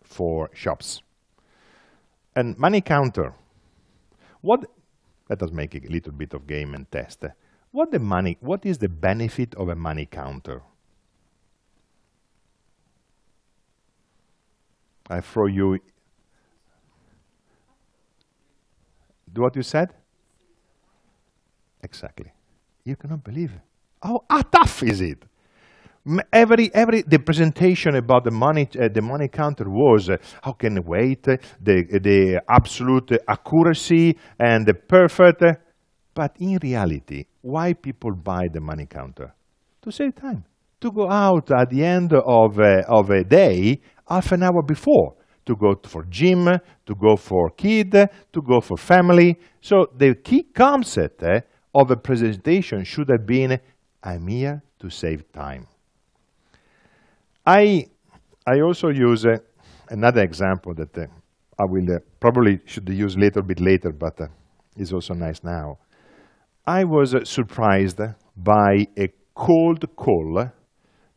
for shops. And money counter, let us make a little bit of game and test. What is the benefit of a money counter? I throw you. Do what you said? Exactly. You cannot believe it. How tough is it? The presentation about the money counter was how can wait, the absolute accuracy and the perfect. But in reality, why people buy the money counter? To save time, to go out at the end of a day, half an hour before, to go for gym, to go for kid, to go for family. So the key concept of a presentation should have been, I'm here to save time. I also use another example that I will probably should use a little bit later, but is also nice now. I was surprised by a cold call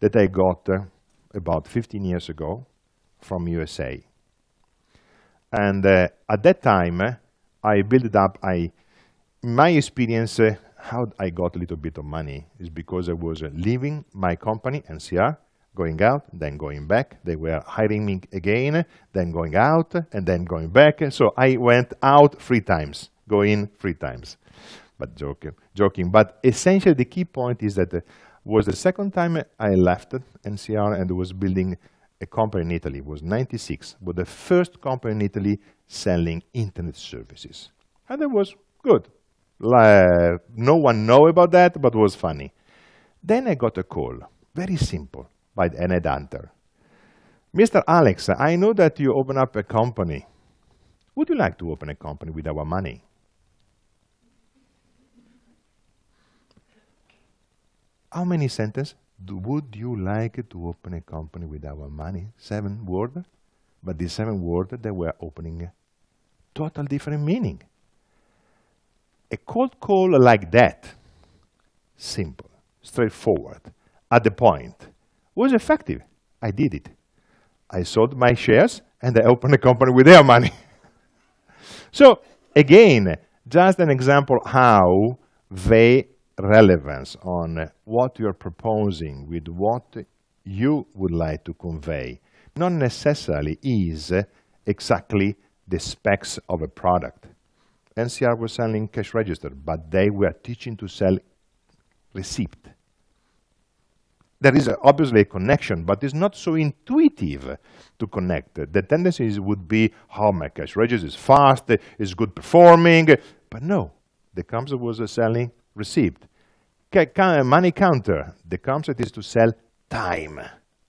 that I got about 15 years ago from USA. And at that time, I built up, in my experience, how I got a little bit of money is because I was leaving my company, NCR, going out, then going back. They were hiring me again, then going out, and then going back. So I went out 3 times, go in 3 times. But joking. But essentially, the key point is that was the second time I left NCR and was building a company in Italy. It was 96, was the first company in Italy selling internet services. And it was good. No one know about that, but it was funny. Then I got a call, very simple, by an headhunter. Mr. Alex, I know that you open up a company. Would you like to open a company with our money? How many sentences? Would you like to open a company with our money? 7 words. But these 7 words, they were opening a total different meaning. A cold call like that, simple, straightforward, at the point, was effective. I did it. I sold my shares and I opened a company with their money. So again, just an example how the relevance on what you're proposing with what you would like to convey not necessarily is exactly the specs of a product. NCR was selling cash register, but they were teaching to sell receipt. There is obviously a connection, but it's not so intuitive to connect. The tendencies would be, oh, my cash register is fast, is good performing, but no, the concept was selling receipt. Money counter, the concept is to sell time.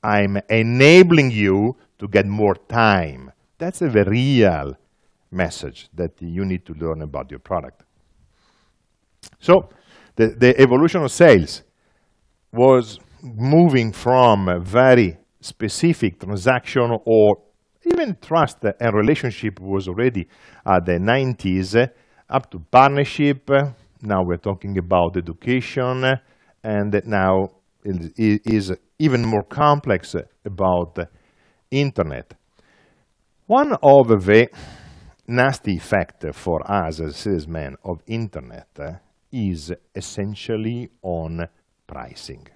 I'm enabling you to get more time. That's a very real message that you need to learn about your product. So the evolution of sales was moving from a very specific transaction or even trust and relationship was already at the 90s up to partnership. Now we're talking about education, and now it is even more complex about internet. One of the nasty effects for us as salesmen of internet is essentially on pricing.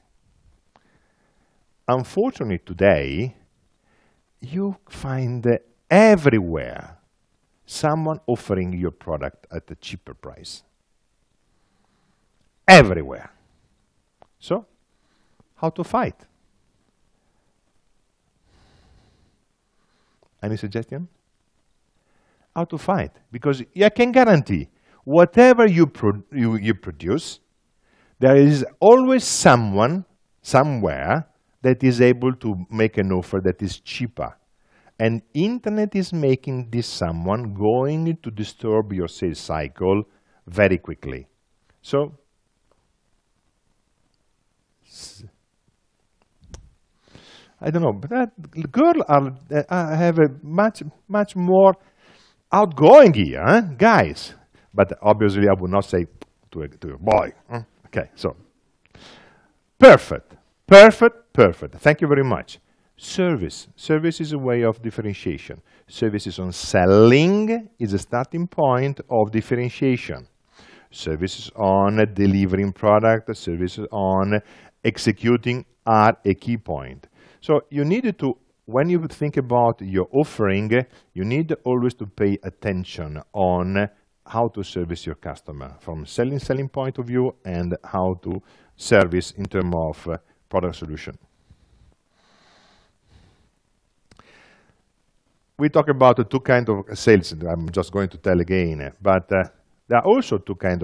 Unfortunately, today, you find everywhere someone offering your product at a cheaper price. Everywhere. So, how to fight? Any suggestion? How to fight? Because I can guarantee, whatever you produce, there is always someone, somewhere, that is able to make an offer that is cheaper. And internet is making this someone going to disturb your sales cycle very quickly. So, I don't know, but girls have a much more outgoing here, huh? Guys. But obviously, I would not say to a boy. Huh? Okay, so perfect. Thank you very much. Service is a way of differentiation. Services on selling is a starting point of differentiation. Services on delivering product, services on executing are a key point. So you need to, when you think about your offering, you need always to pay attention on how to service your customer from selling point of view and how to service in terms of product solution. We talk about the 2 kinds of sales. I'm just going to tell again, but there are also 2 kinds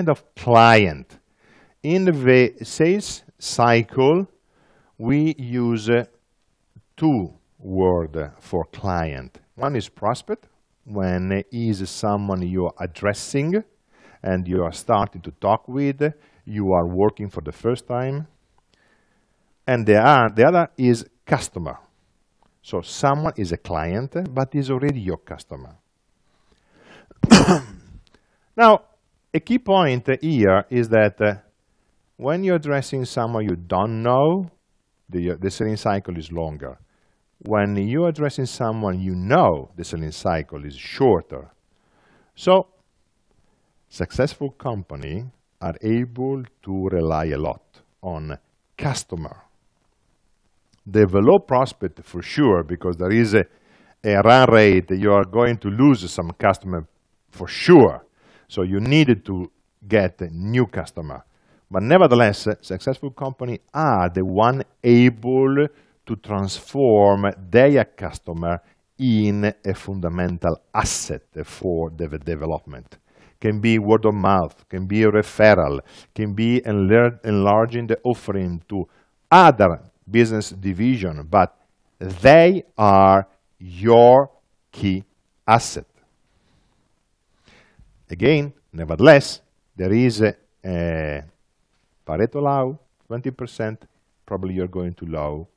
of client. In the sales cycle, we use 2 words for client. One is prospect, when is someone you are addressing and you are starting to talk with, you are working for the first time. And the other is customer. So someone is a client, but is already your customer. Now, a key point here is that When you're addressing someone you don't know, the selling cycle is longer. When you're addressing someone you know, the selling cycle is shorter. So, successful companies are able to rely a lot on customer. Develop prospect for sure, because there is a run rate. You are going to lose some customer for sure. So you needed to get a new customer. But nevertheless, successful companies are the one able to transform their customer in a fundamental asset for the development. Can be word of mouth, can be a referral, can be enlarging the offering to other business division, but they are your key asset. Again, nevertheless, there is a Pareto law, 20%, probably you're going to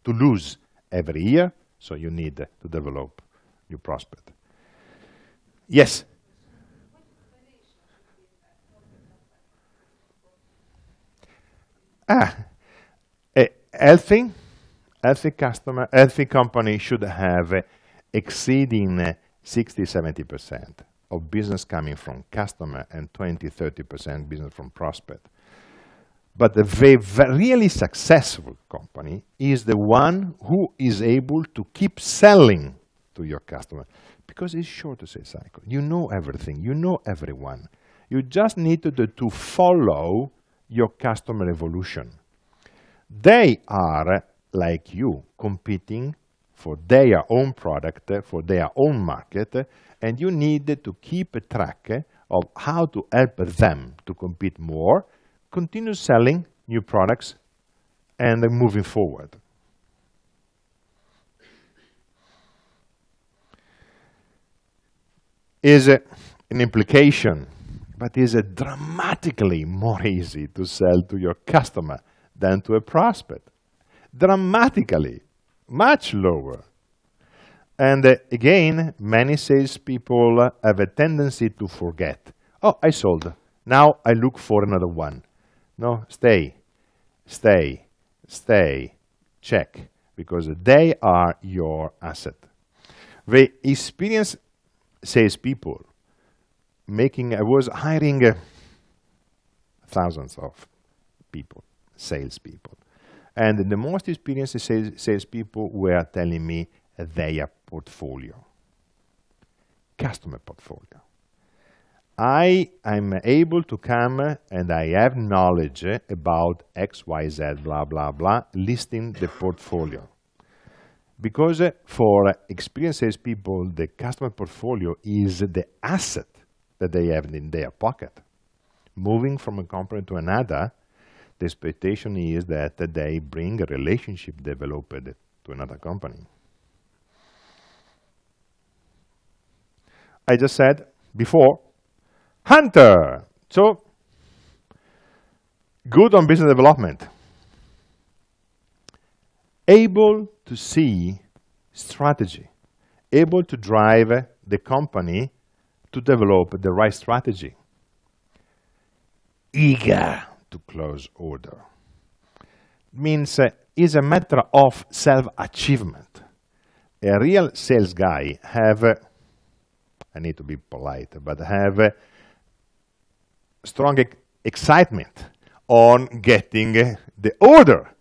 lose every year, so you need to develop new prospect. Yes? A healthy company should have exceeding 60-70% of business coming from customer and 20-30% business from prospect. But the really successful company is the one who is able to keep selling to your customer, because it's short sales cycle. You know everything, you know everyone. You just need to follow your customer evolution. They are, like you, competing for their own product, for their own market, and you need to keep a track of how to help them to compete more, continue selling new products, and moving forward. Is an implication, but is dramatically more easy to sell to your customer than to a prospect. Dramatically, much lower. And again, many salespeople have a tendency to forget. Oh, I sold. Now I look for another one. No, stay, check, because they are your asset. The experienced salespeople I was hiring thousands of people, salespeople. And the most experienced salespeople were telling me their portfolio, customer portfolio. I am able to come and I have knowledge about X, Y, Z, blah, blah, blah, listing the portfolio. Because for experienced salespeople, the customer portfolio is the asset that they have in their pocket. Moving from a company to another, the expectation is that they bring a relationship developed to another company. I just said before, hunter. So, good on business development. Able to see strategy. Able to drive the company to develop the right strategy. Eager to close order. Means is a matter of self-achievement. A real sales guy have, I need to be polite, but have strong excitement on getting the order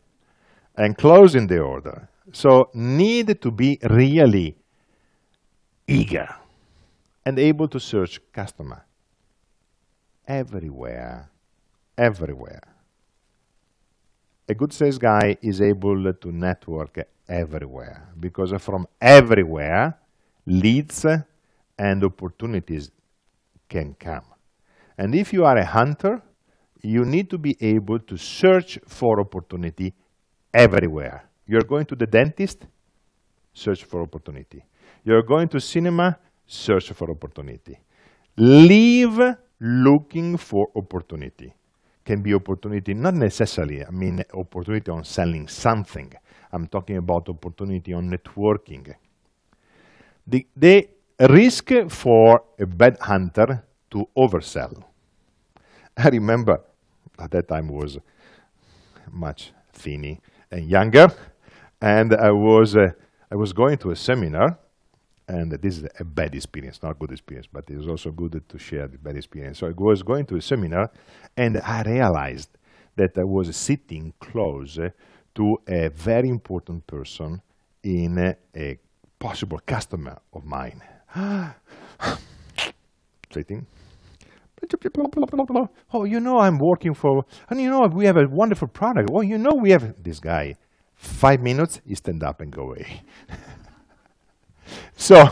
and closing the order. So need to be really eager and able to search customer everywhere. Everywhere. A good sales guy is able to network everywhere, because from everywhere leads and opportunities can come. And if you are a hunter, you need to be able to search for opportunity everywhere. You're going to the dentist, search for opportunity. You're going to cinema, search for opportunity. Leave looking for opportunity. Can be opportunity, not necessarily, I mean opportunity on selling something. I'm talking about opportunity on networking. The risk for a bad hunter to oversell. I remember at that time was much thinner and younger, and I was going to a seminar, and this is a bad experience, not a good experience, but it was also good to share the bad experience. So I was going to a seminar, and I realized that I was sitting close to a very important person in a possible customer of mine. Sitting. Oh, you know, I'm working for, and you know, we have a wonderful product. Oh, you know, we have this guy. 5 minutes, he stand up and go away. So,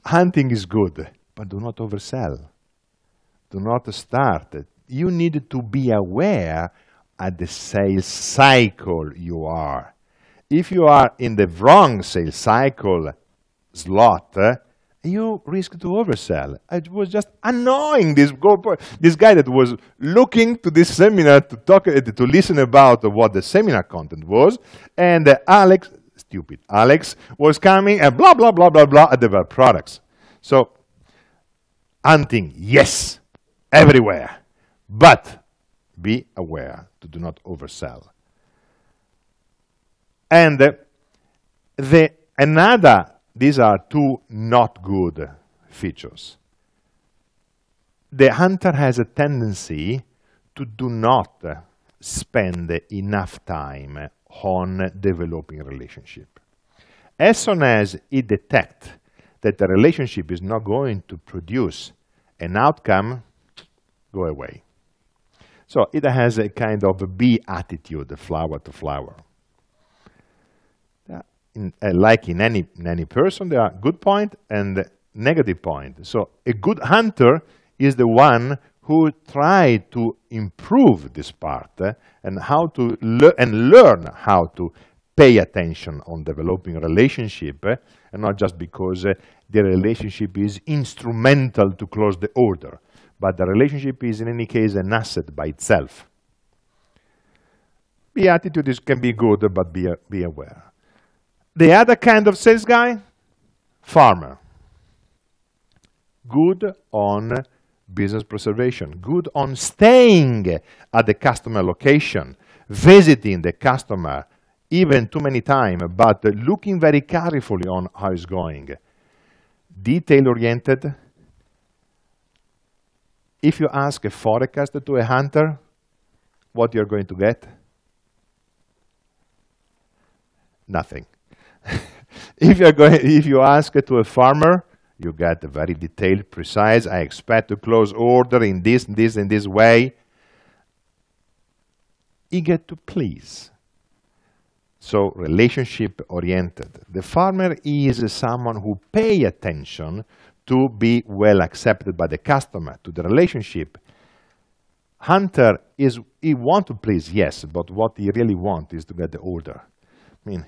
hunting is good, but do not oversell. Do not start. You need to be aware at the sales cycle you are. If you are in the wrong sales cycle slot, you risk to oversell. It was just annoying, this guy that was looking to this seminar to talk, to listen about what the seminar content was, and Alex was coming and blah, blah, blah, blah, blah, about products. So, hunting, yes, everywhere, but be aware to do not oversell. And these are two not good features. The hunter has a tendency to do not spend enough time on developing a relationship. As soon as he detects that the relationship is not going to produce an outcome, go away. So it has a kind of a bee attitude, flower to flower. Like in any person, there are good point and negative point. So a good hunter is the one who try to improve this part and how to learn how to pay attention on developing a relationship, and not just because the relationship is instrumental to close the order, but the relationship is in any case an asset by itself. The attitude can be good, but be aware. The other kind of sales guy, farmer. Good on business preservation, good on staying at the customer location, visiting the customer even too many times, but looking very carefully on how it's going. Detail-oriented. If you ask a forecast to a hunter, what you're going to get? Nothing. If you ask it to a farmer, you get a very detailed, precise. I expect to close order in this, and this way. Eager to please. So relationship oriented. The farmer is someone who pay attention to be well accepted by the customer, to the relationship. Hunter he want to please, yes, but what he really want is to get the order. I mean,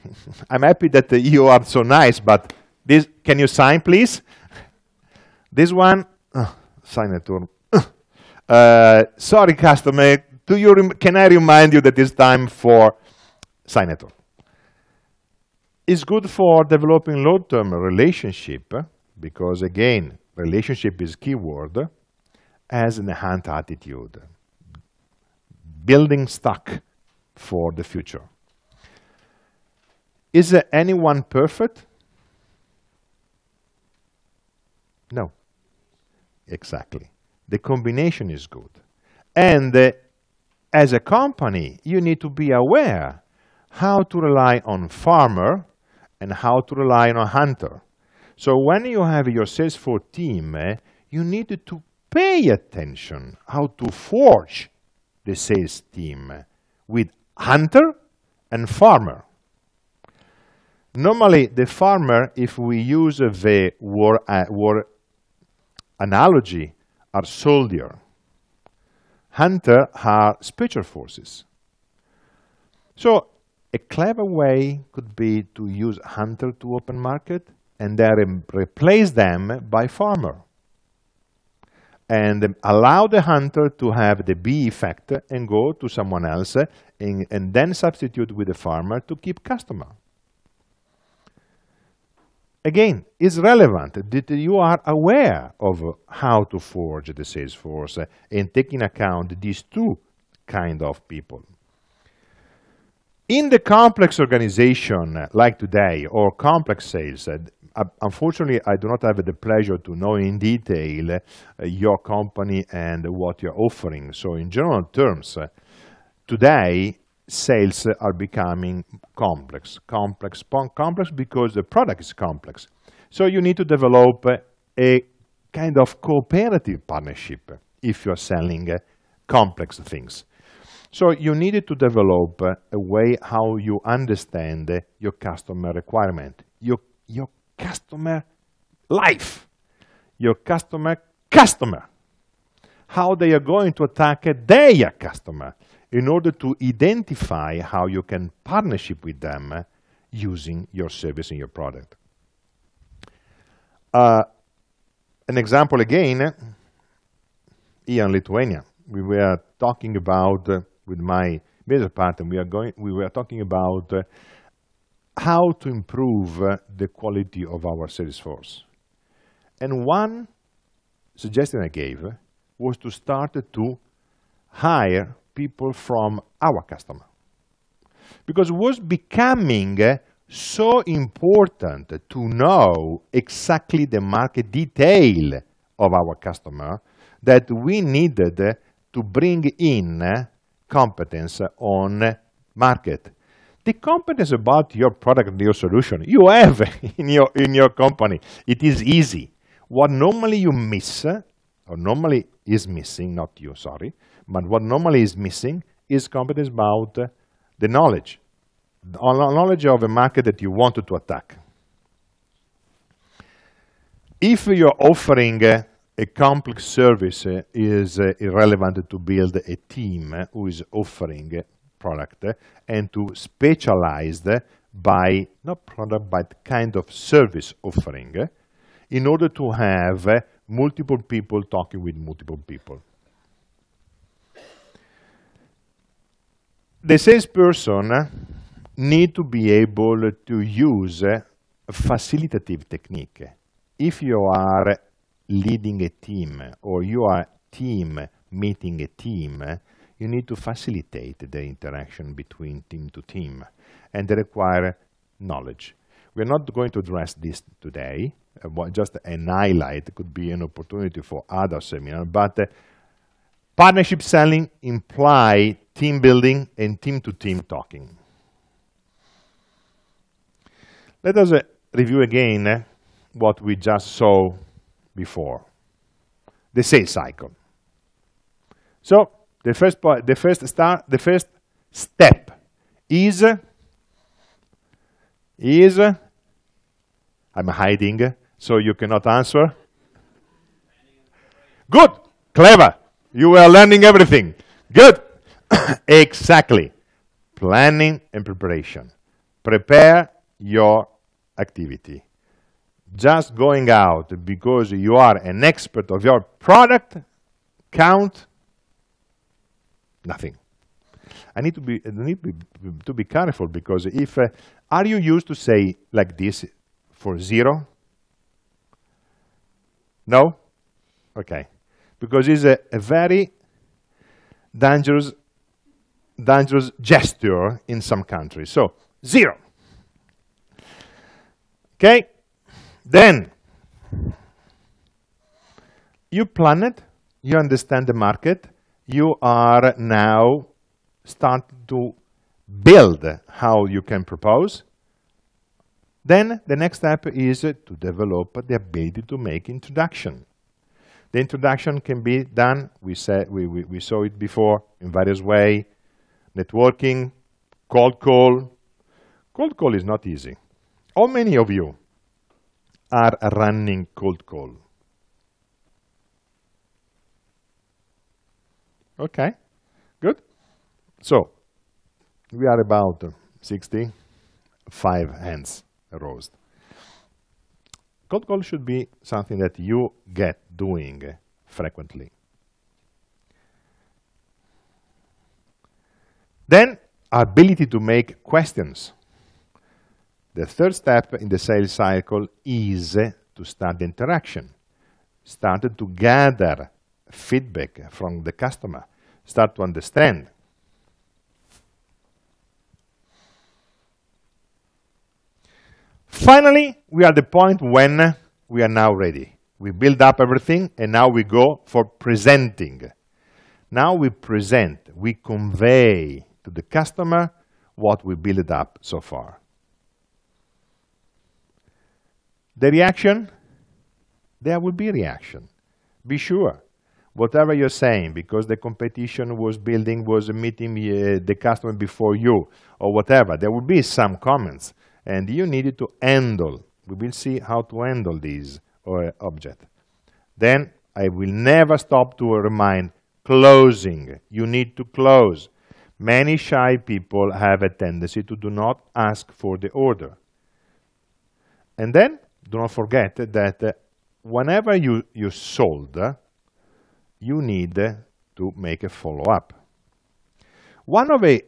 I'm happy that you are so nice, but this, can you sign, please? This one, signature. Sorry, customer, can I remind you that it's time for signature? It's good for developing long-term relationship, because again, relationship is keyword, as an hunt attitude. Building stock for the future. Is anyone perfect? No. Exactly. The combination is good. And as a company, you need to be aware how to rely on farmer and how to rely on a hunter. So when you have your Salesforce team, you need to pay attention how to forge the sales team with hunter and farmer. Normally, the farmer, if we use the war analogy, are soldier. Hunter are special forces. So a clever way could be to use hunter to open market and then replace them by farmer. And allow the hunter to have the bee effect and go to someone else and then substitute with the farmer to keep customer. Again, it's relevant that you are aware of how to forge the sales force and take in account these two kind of people. In the complex organization like today, or complex sales, unfortunately, I do not have the pleasure to know in detail your company and what you're offering. So in general terms, today, sales are becoming complex because the product is complex. So you need to develop a kind of cooperative partnership if you're selling complex things. So you needed to develop a way how you understand your customer requirement, your customer life, your customer, how they are going to attack their customer in order to identify how you can partnership with them using your service and your product. An example again, here in Lithuania, we were talking about with my business partner, we were talking about how to improve the quality of our sales force. And one suggestion I gave was to start to hire people from our customer. Because it was becoming so important to know exactly the market detail of our customer that we needed to bring in competence on market. The competence about your product and your solution you have in your company. It is easy. What normally you miss, or normally is missing, not you, sorry, but what normally is missing is competence about the knowledge of a market that you wanted to attack. If you're offering a complex service, is irrelevant to build a team who is offering product and to specialize by, not product, but kind of service offering in order to have multiple people talking with multiple people. The salesperson need to be able to use a facilitative technique. If you are leading a team or you are team meeting a team, you need to facilitate the interaction between team to team, and they require knowledge. We're not going to address this today. Just an highlight could be an opportunity for other seminars, but partnership selling imply team building and team-to-team talking. Let us review again what we just saw before, the sales cycle. So the first step is I'm hiding, so you cannot answer. Good, clever. You were learning everything. Good. Exactly. Planning and preparation. Prepare your activity. Just going out because you are an expert of your product count nothing. I need to be careful, because if are you used to say like this for 0? No? Okay. Because it's a very dangerous gesture in some countries. So 0. Okay? Then you plan it, you understand the market, you are now starting to build how you can propose. Then the next step is to develop the ability to make introduction. The introduction can be done, we saw it before, in various ways. Networking, cold call. Cold call is not easy. How many of you are running cold call? Okay, good. So, we are about 65 hands raised. Cold call should be something that you get doing frequently. Then, ability to make questions. The third step in the sales cycle is to start the interaction. Start to gather feedback from the customer. Start to understand. Finally, we are at the point when we are now ready. We build up everything, and now we go for presenting. Now we present, we convey to the customer what we built up so far. The reaction? There will be reaction. Be sure. Whatever you're saying, because the competition was meeting the customer before you, or whatever, there will be some comments, and you needed to handle. We will see how to handle these object. Then I will never stop to remind, closing. You need to close. Many shy people have a tendency to do not ask for the order. And then, do not forget that whenever you sold, you need to make a follow-up. One of the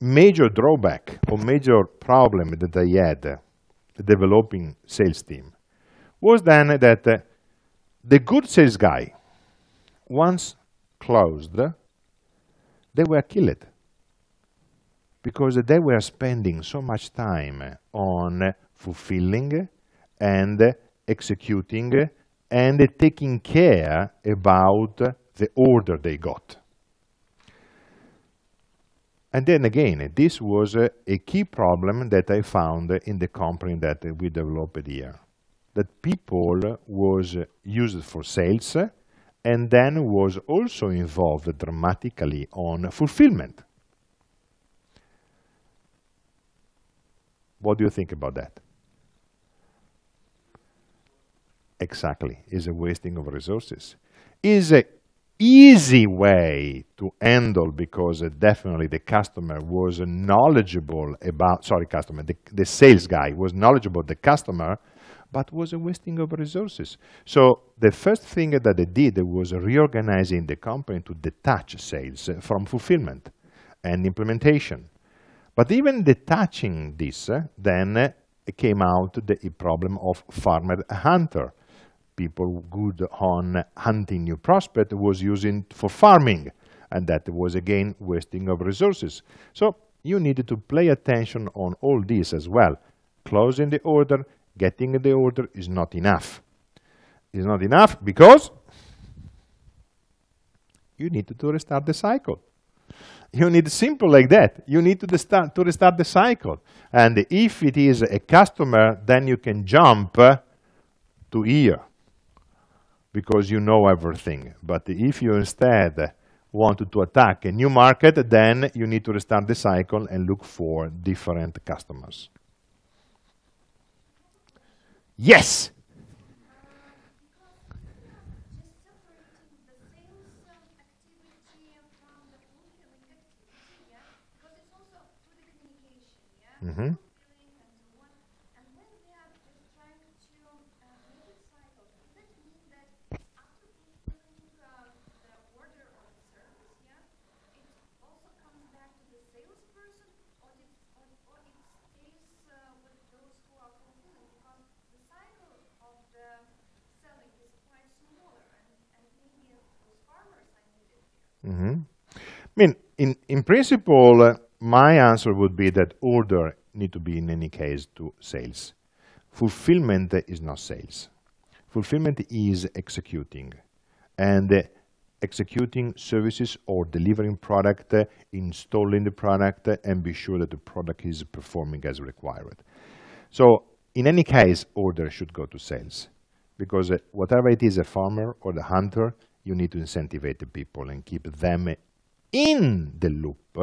major drawback or major problem that I had developing sales team was then that the good sales guy, once closed, they were killed because they were spending so much time on fulfilling and executing and taking care about the order they got. And then again, this was a key problem that I found in the company that we developed here. That people was used for sales and then was also involved dramatically on fulfillment. What do you think about that? Exactly, is a wasting of resources. Is an easy way to handle because definitely the customer was knowledgeable about, the sales guy was knowledgeable about the customer, but was a wasting of resources. So the first thing that they did was reorganizing the company to detach sales from fulfillment and implementation. But even detaching this, then came out the problem of farmer-hunter. People good on hunting new prospect was using for farming, and that was again wasting of resources. So you needed to pay attention on all this as well. Closing the order, getting the order is not enough. It's not enough because you need to restart the cycle. You need simple like that. You need to restart the cycle. And if it is a customer, then you can jump to here, because you know everything. But if you instead wanted to attack a new market, then you need to restart the cycle and look for different customers. Yes? Mm-hmm. Mm-hmm. I mean, in principle, my answer would be that order need to be in any case to sales. Fulfillment is not sales. Fulfillment is executing. And executing services or delivering product, installing the product, and be sure that the product is performing as required. So in any case, order should go to sales. Because whatever it is, a farmer or the hunter, you need to incentivize the people and keep them in the loop.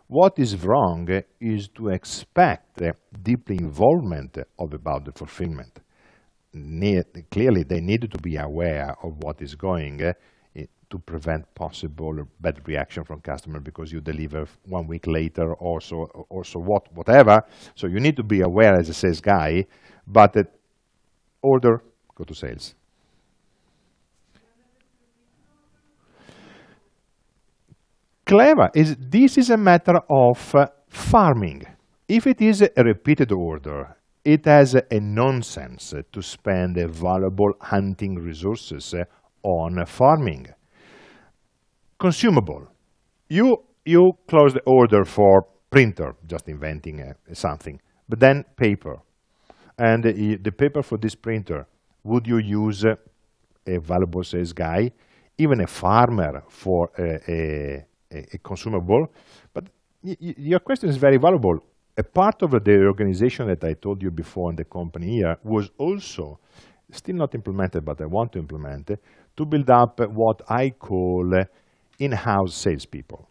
What is wrong is to expect deep involvement about the fulfillment. Clearly, they need to be aware of what is going to prevent possible bad reaction from customer because you deliver 1 week later or so whatever. So you need to be aware as a sales guy, but order, go to sales. Clever. This is a matter of farming. If it is a repeated order, it has a nonsense to spend valuable hunting resources on farming. Consumable. You close the order for printer, just inventing something, but then paper. and the paper for this printer, would you use a valuable sales guy, even a farmer for a consumable? But your question is very valuable. A part of the organization that I told you before in the company here was also, still not implemented, but I want to implement it, to build up what I call in-house salespeople.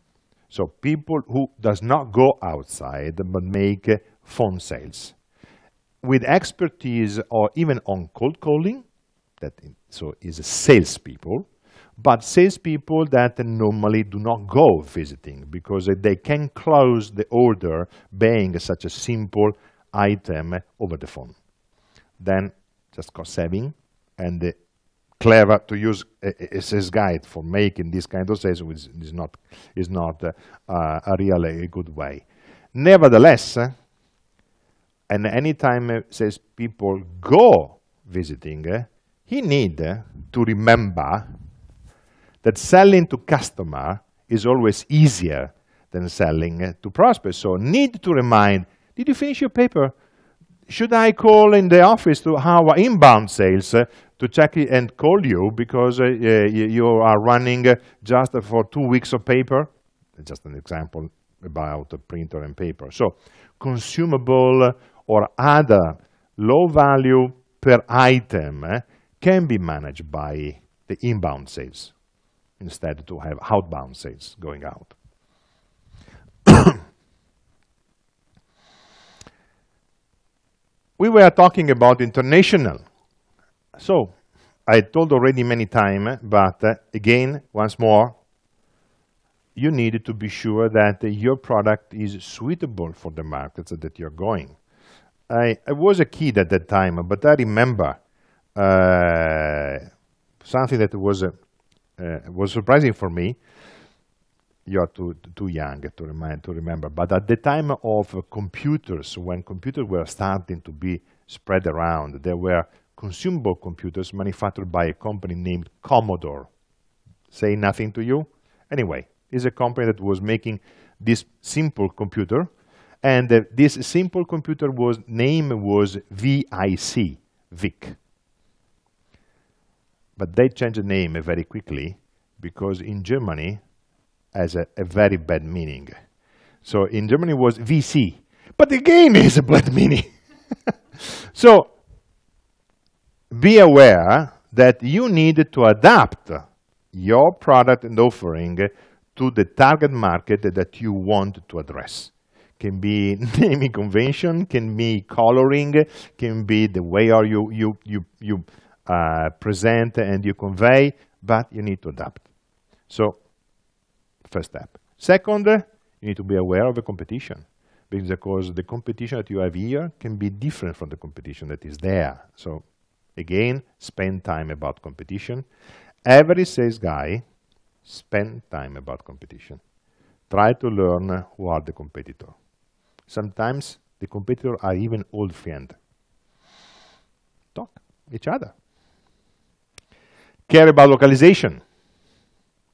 So people who does not go outside, but make phone sales. With expertise or even on cold calling, that so is salespeople, but salespeople that normally do not go visiting because they can close the order buying such a simple item over the phone. Then just cost saving and clever to use a sales guide for making this kind of sales is not a really good way. Nevertheless, and anytime salespeople go visiting, he need to remember that selling to customer is always easier than selling to prospects. So need to remind, did you finish your paper? Should I call in the office to our inbound sales to check it and call you because you are running just for 2 weeks of paper? Just an example about a printer and paper. So consumable or other low value per item can be managed by the inbound sales, instead to have outbound sales going out. We were talking about international. So I told already many times, but again, once more, you need to be sure that your product is suitable for the markets that you're going. I was a kid at that time, but I remember something that was surprising for me. You're too young to remember, but at the time of computers, when computers were starting to be spread around, there were consumable computers manufactured by a company named Commodore. Say nothing to you? Anyway, it's a company that was making this simple computer, and this simple computer name was VIC. But they changed the name very quickly because in Germany has a very bad meaning. So in Germany was VC, but again is a bad meaning. So be aware that you need to adapt your product and offering to the target market that you want to address. Can be naming convention, can be coloring, can be the way you present and you convey, but you need to adapt. So first step. Second, you need to be aware of the competition, because the competition that you have here can be different from the competition that is there. So again, spend time about competition. Every sales guy spend time about competition. Try to learn who are the competitor. Sometimes the competitors are even old friends. Talk each other. Care about localization.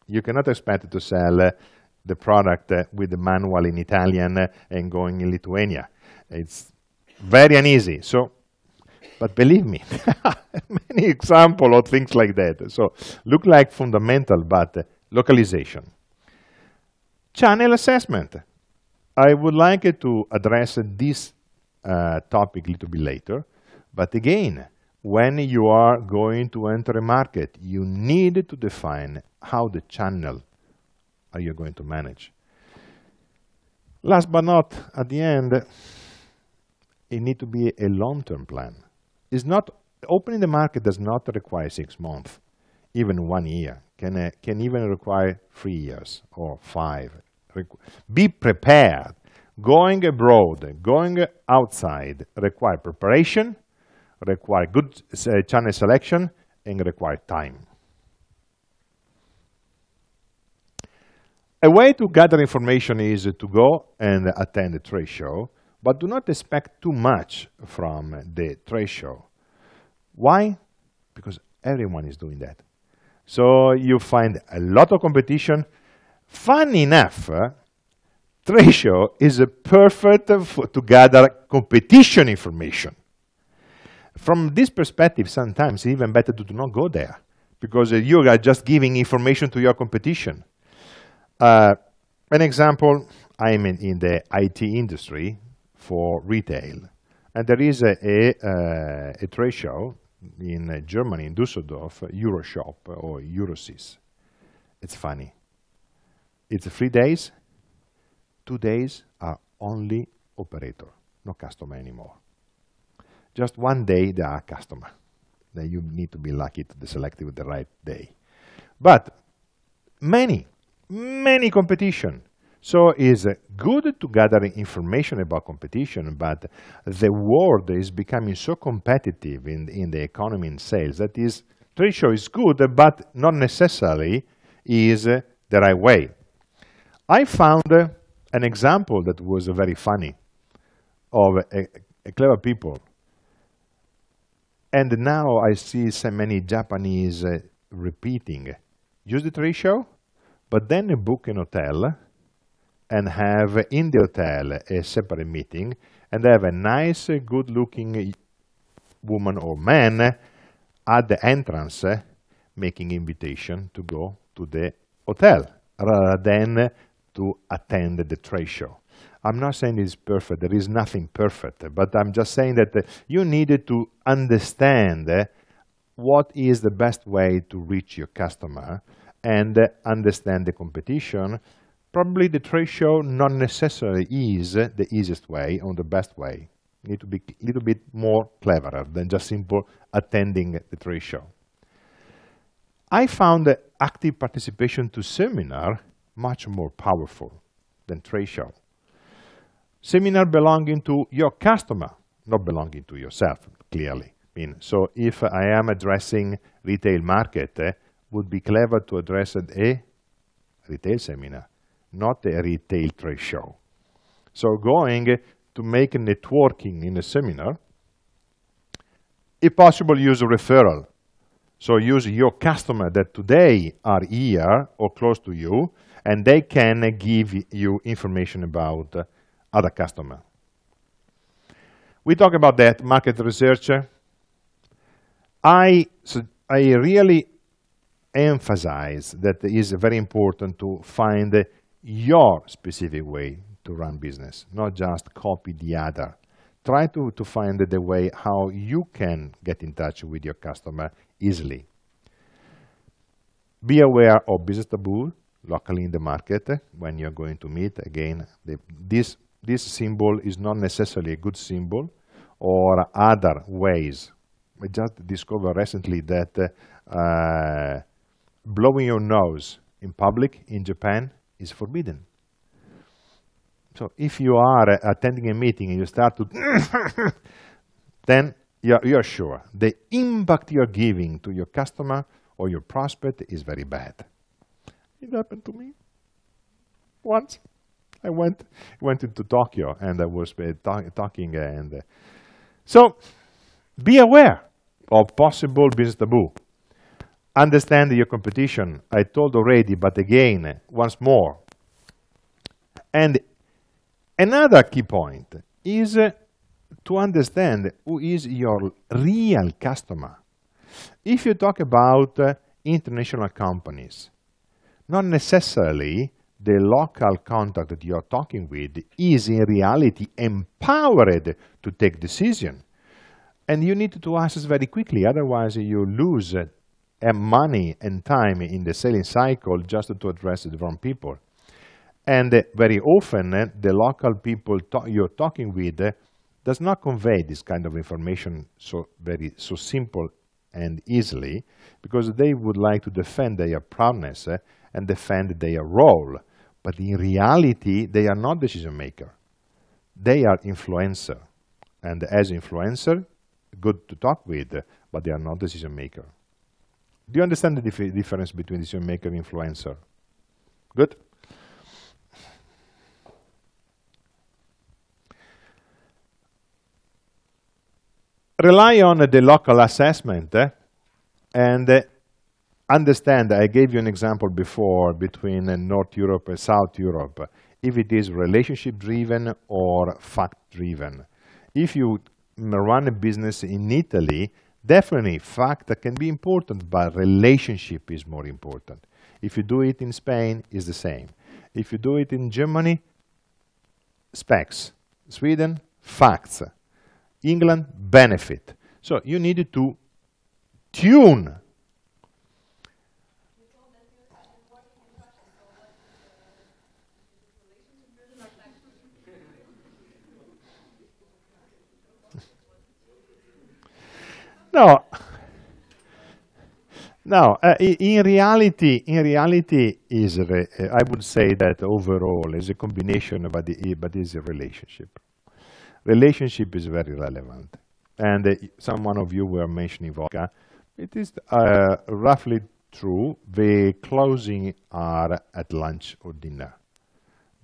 You cannot expect to sell the product with the manual in Italian and going in Lithuania. It's very uneasy. So, but believe me, many examples of things like that. So, look like fundamental, but localization. Channel assessment. I would like to address this topic a little bit later, but again, when you are going to enter a market, you need to define how the channel are you going to manage. Last but not at the end, it needs to be a long-term plan. It's not opening the market does not require 6 months, even 1 year. Can even require 3 years or 5. Be prepared. Going abroad, going outside require preparation, require good channel selection, and require time. A way to gather information is to go and attend a trade show, but do not expect too much from the trade show. Why? Because everyone is doing that. So you find a lot of competition. Funny enough, trade show is perfect to gather competition information. From this perspective, sometimes it's even better to do not go there, because you are just giving information to your competition. An example, I'm in the IT industry for retail, and there is a trade show in Germany, in Düsseldorf, Euroshop or Eurosys. It's funny. It's 3 days. 2 days are only operator, no customer anymore. Just 1 day there are customer. Then you need to be lucky to select the right day. But many competition. So it's good to gather information about competition, but the world is becoming so competitive in the economy and sales that trade show is good, but not necessarily is the right way. I found an example that was very funny of a clever people. And now I see so many Japanese repeating, use the trade show, but then book an hotel and have in the hotel a separate meeting and have a nice, good-looking woman or man at the entrance making invitation to go to the hotel rather than to attend the trade show. I'm not saying it's perfect. There is nothing perfect, but I'm just saying that you needed to understand what is the best way to reach your customer and understand the competition. Probably the trade show not necessarily is the easiest way or the best way. You need to be a little bit more cleverer than just simple attending the trade show. I found active participation to seminar much more powerful than trade show. Seminar belonging to your customer, not belonging to yourself, clearly. So if I am addressing retail market, would be clever to address a retail seminar, not a retail trade show. So going to make a networking in a seminar, if possible, use a referral. So use your customer that today are here or close to you, and they can give you information about other customer. We talk about that market research. I really emphasize that it is very important to find your specific way to run business, not just copy the other. Try to find the way how you can get in touch with your customer easily. Be aware of business taboo locally in the market when you're going to meet. Again, this symbol is not necessarily a good symbol, or other ways. I just discovered recently that blowing your nose in public in Japan is forbidden. So if you are attending a meeting and you start to then you're sure the impact you're giving to your customer or your prospect is very bad. It happened to me once. I went into Tokyo and I was talking, and so be aware of possible business taboo. Understand your competition. I told already, but again, once more. And another key point is to understand who is your real customer. If you talk about international companies, not necessarily the local contact that you're talking with is in reality empowered to take decision. And you need to assess very quickly, otherwise you lose money and time in the selling cycle just to address the wrong people. And very often the local people you're talking with does not convey this kind of information so simple and easily, because they would like to defend their proudness and defend their role. But in reality, they are not decision maker. They are influencer. And as influencer, good to talk with, but they are not decision maker. Do you understand the difference between decision maker and influencer? Good? Rely on the local assessment and understand, I gave you an example before between North Europe and South Europe, if it is relationship driven or fact driven. If you run a business in Italy, definitely fact can be important, but relationship is more important. If you do it in Spain, it's the same. If you do it in Germany, specs. Sweden, facts. England, benefit. So you need to tune. No, no. In reality, is I would say that overall is a combination, but is a relationship. Relationship is very relevant, and some one of you were mentioning vodka. It is roughly true. The closing are at lunch or dinner.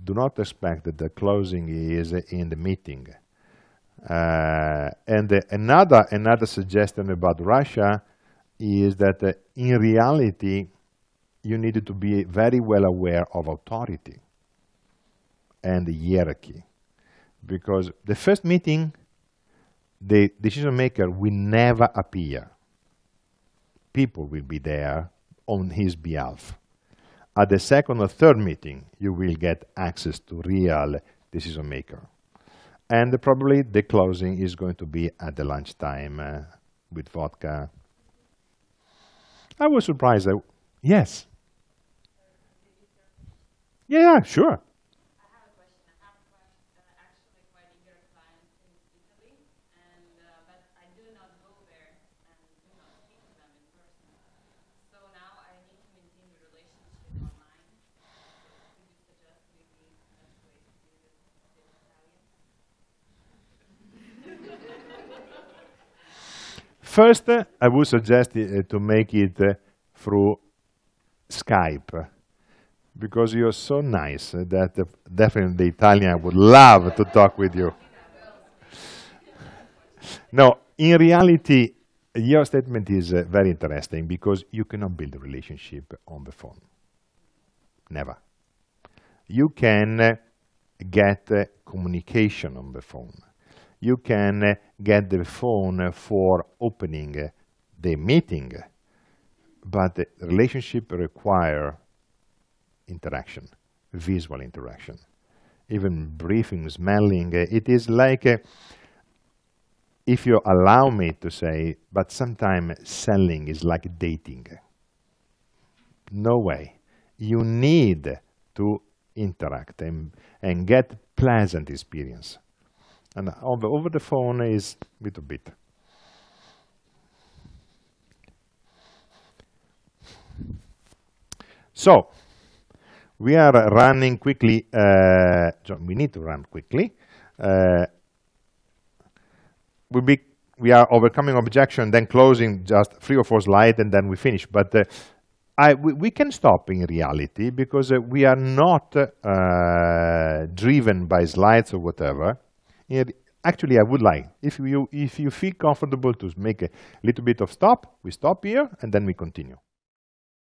Do not expect that the closing is in the meeting. And another suggestion about Russia is that in reality, you need to be very well aware of authority and hierarchy. Because the first meeting, the decision maker will never appear. People will be there on his behalf. At the second or third meeting, you will get access to real decision maker. And probably the closing is going to be at the lunchtime with vodka. I was surprised. Yes. Yeah, sure. I have a question. I have actually quite eager clients in Italy, but I do not go there and do not speak to them in person. So now I need to maintain the relationship online. Could you suggest maybe the best way to do this in Italian? First, I would suggest to make it through Skype, because you're so nice that definitely the Italian would love to talk with you. No, in reality, your statement is very interesting because you cannot build a relationship on the phone. Never. You can get communication on the phone. You can get the phone for opening the meeting, but the relationship requires interaction, visual interaction, even briefing, smelling. It is like, if you allow me to say, but sometimes selling is like dating. No way. You need to interact and get pleasant experience. And over the phone is a little bit. So, we are running quickly. We need to run quickly. We are overcoming objection, then closing just 3 or 4 slides, and then we finish. But we can stop in reality because we are not driven by slides or whatever. Actually, I would like, if you feel comfortable to make a little bit of stop, we stop here and then we continue.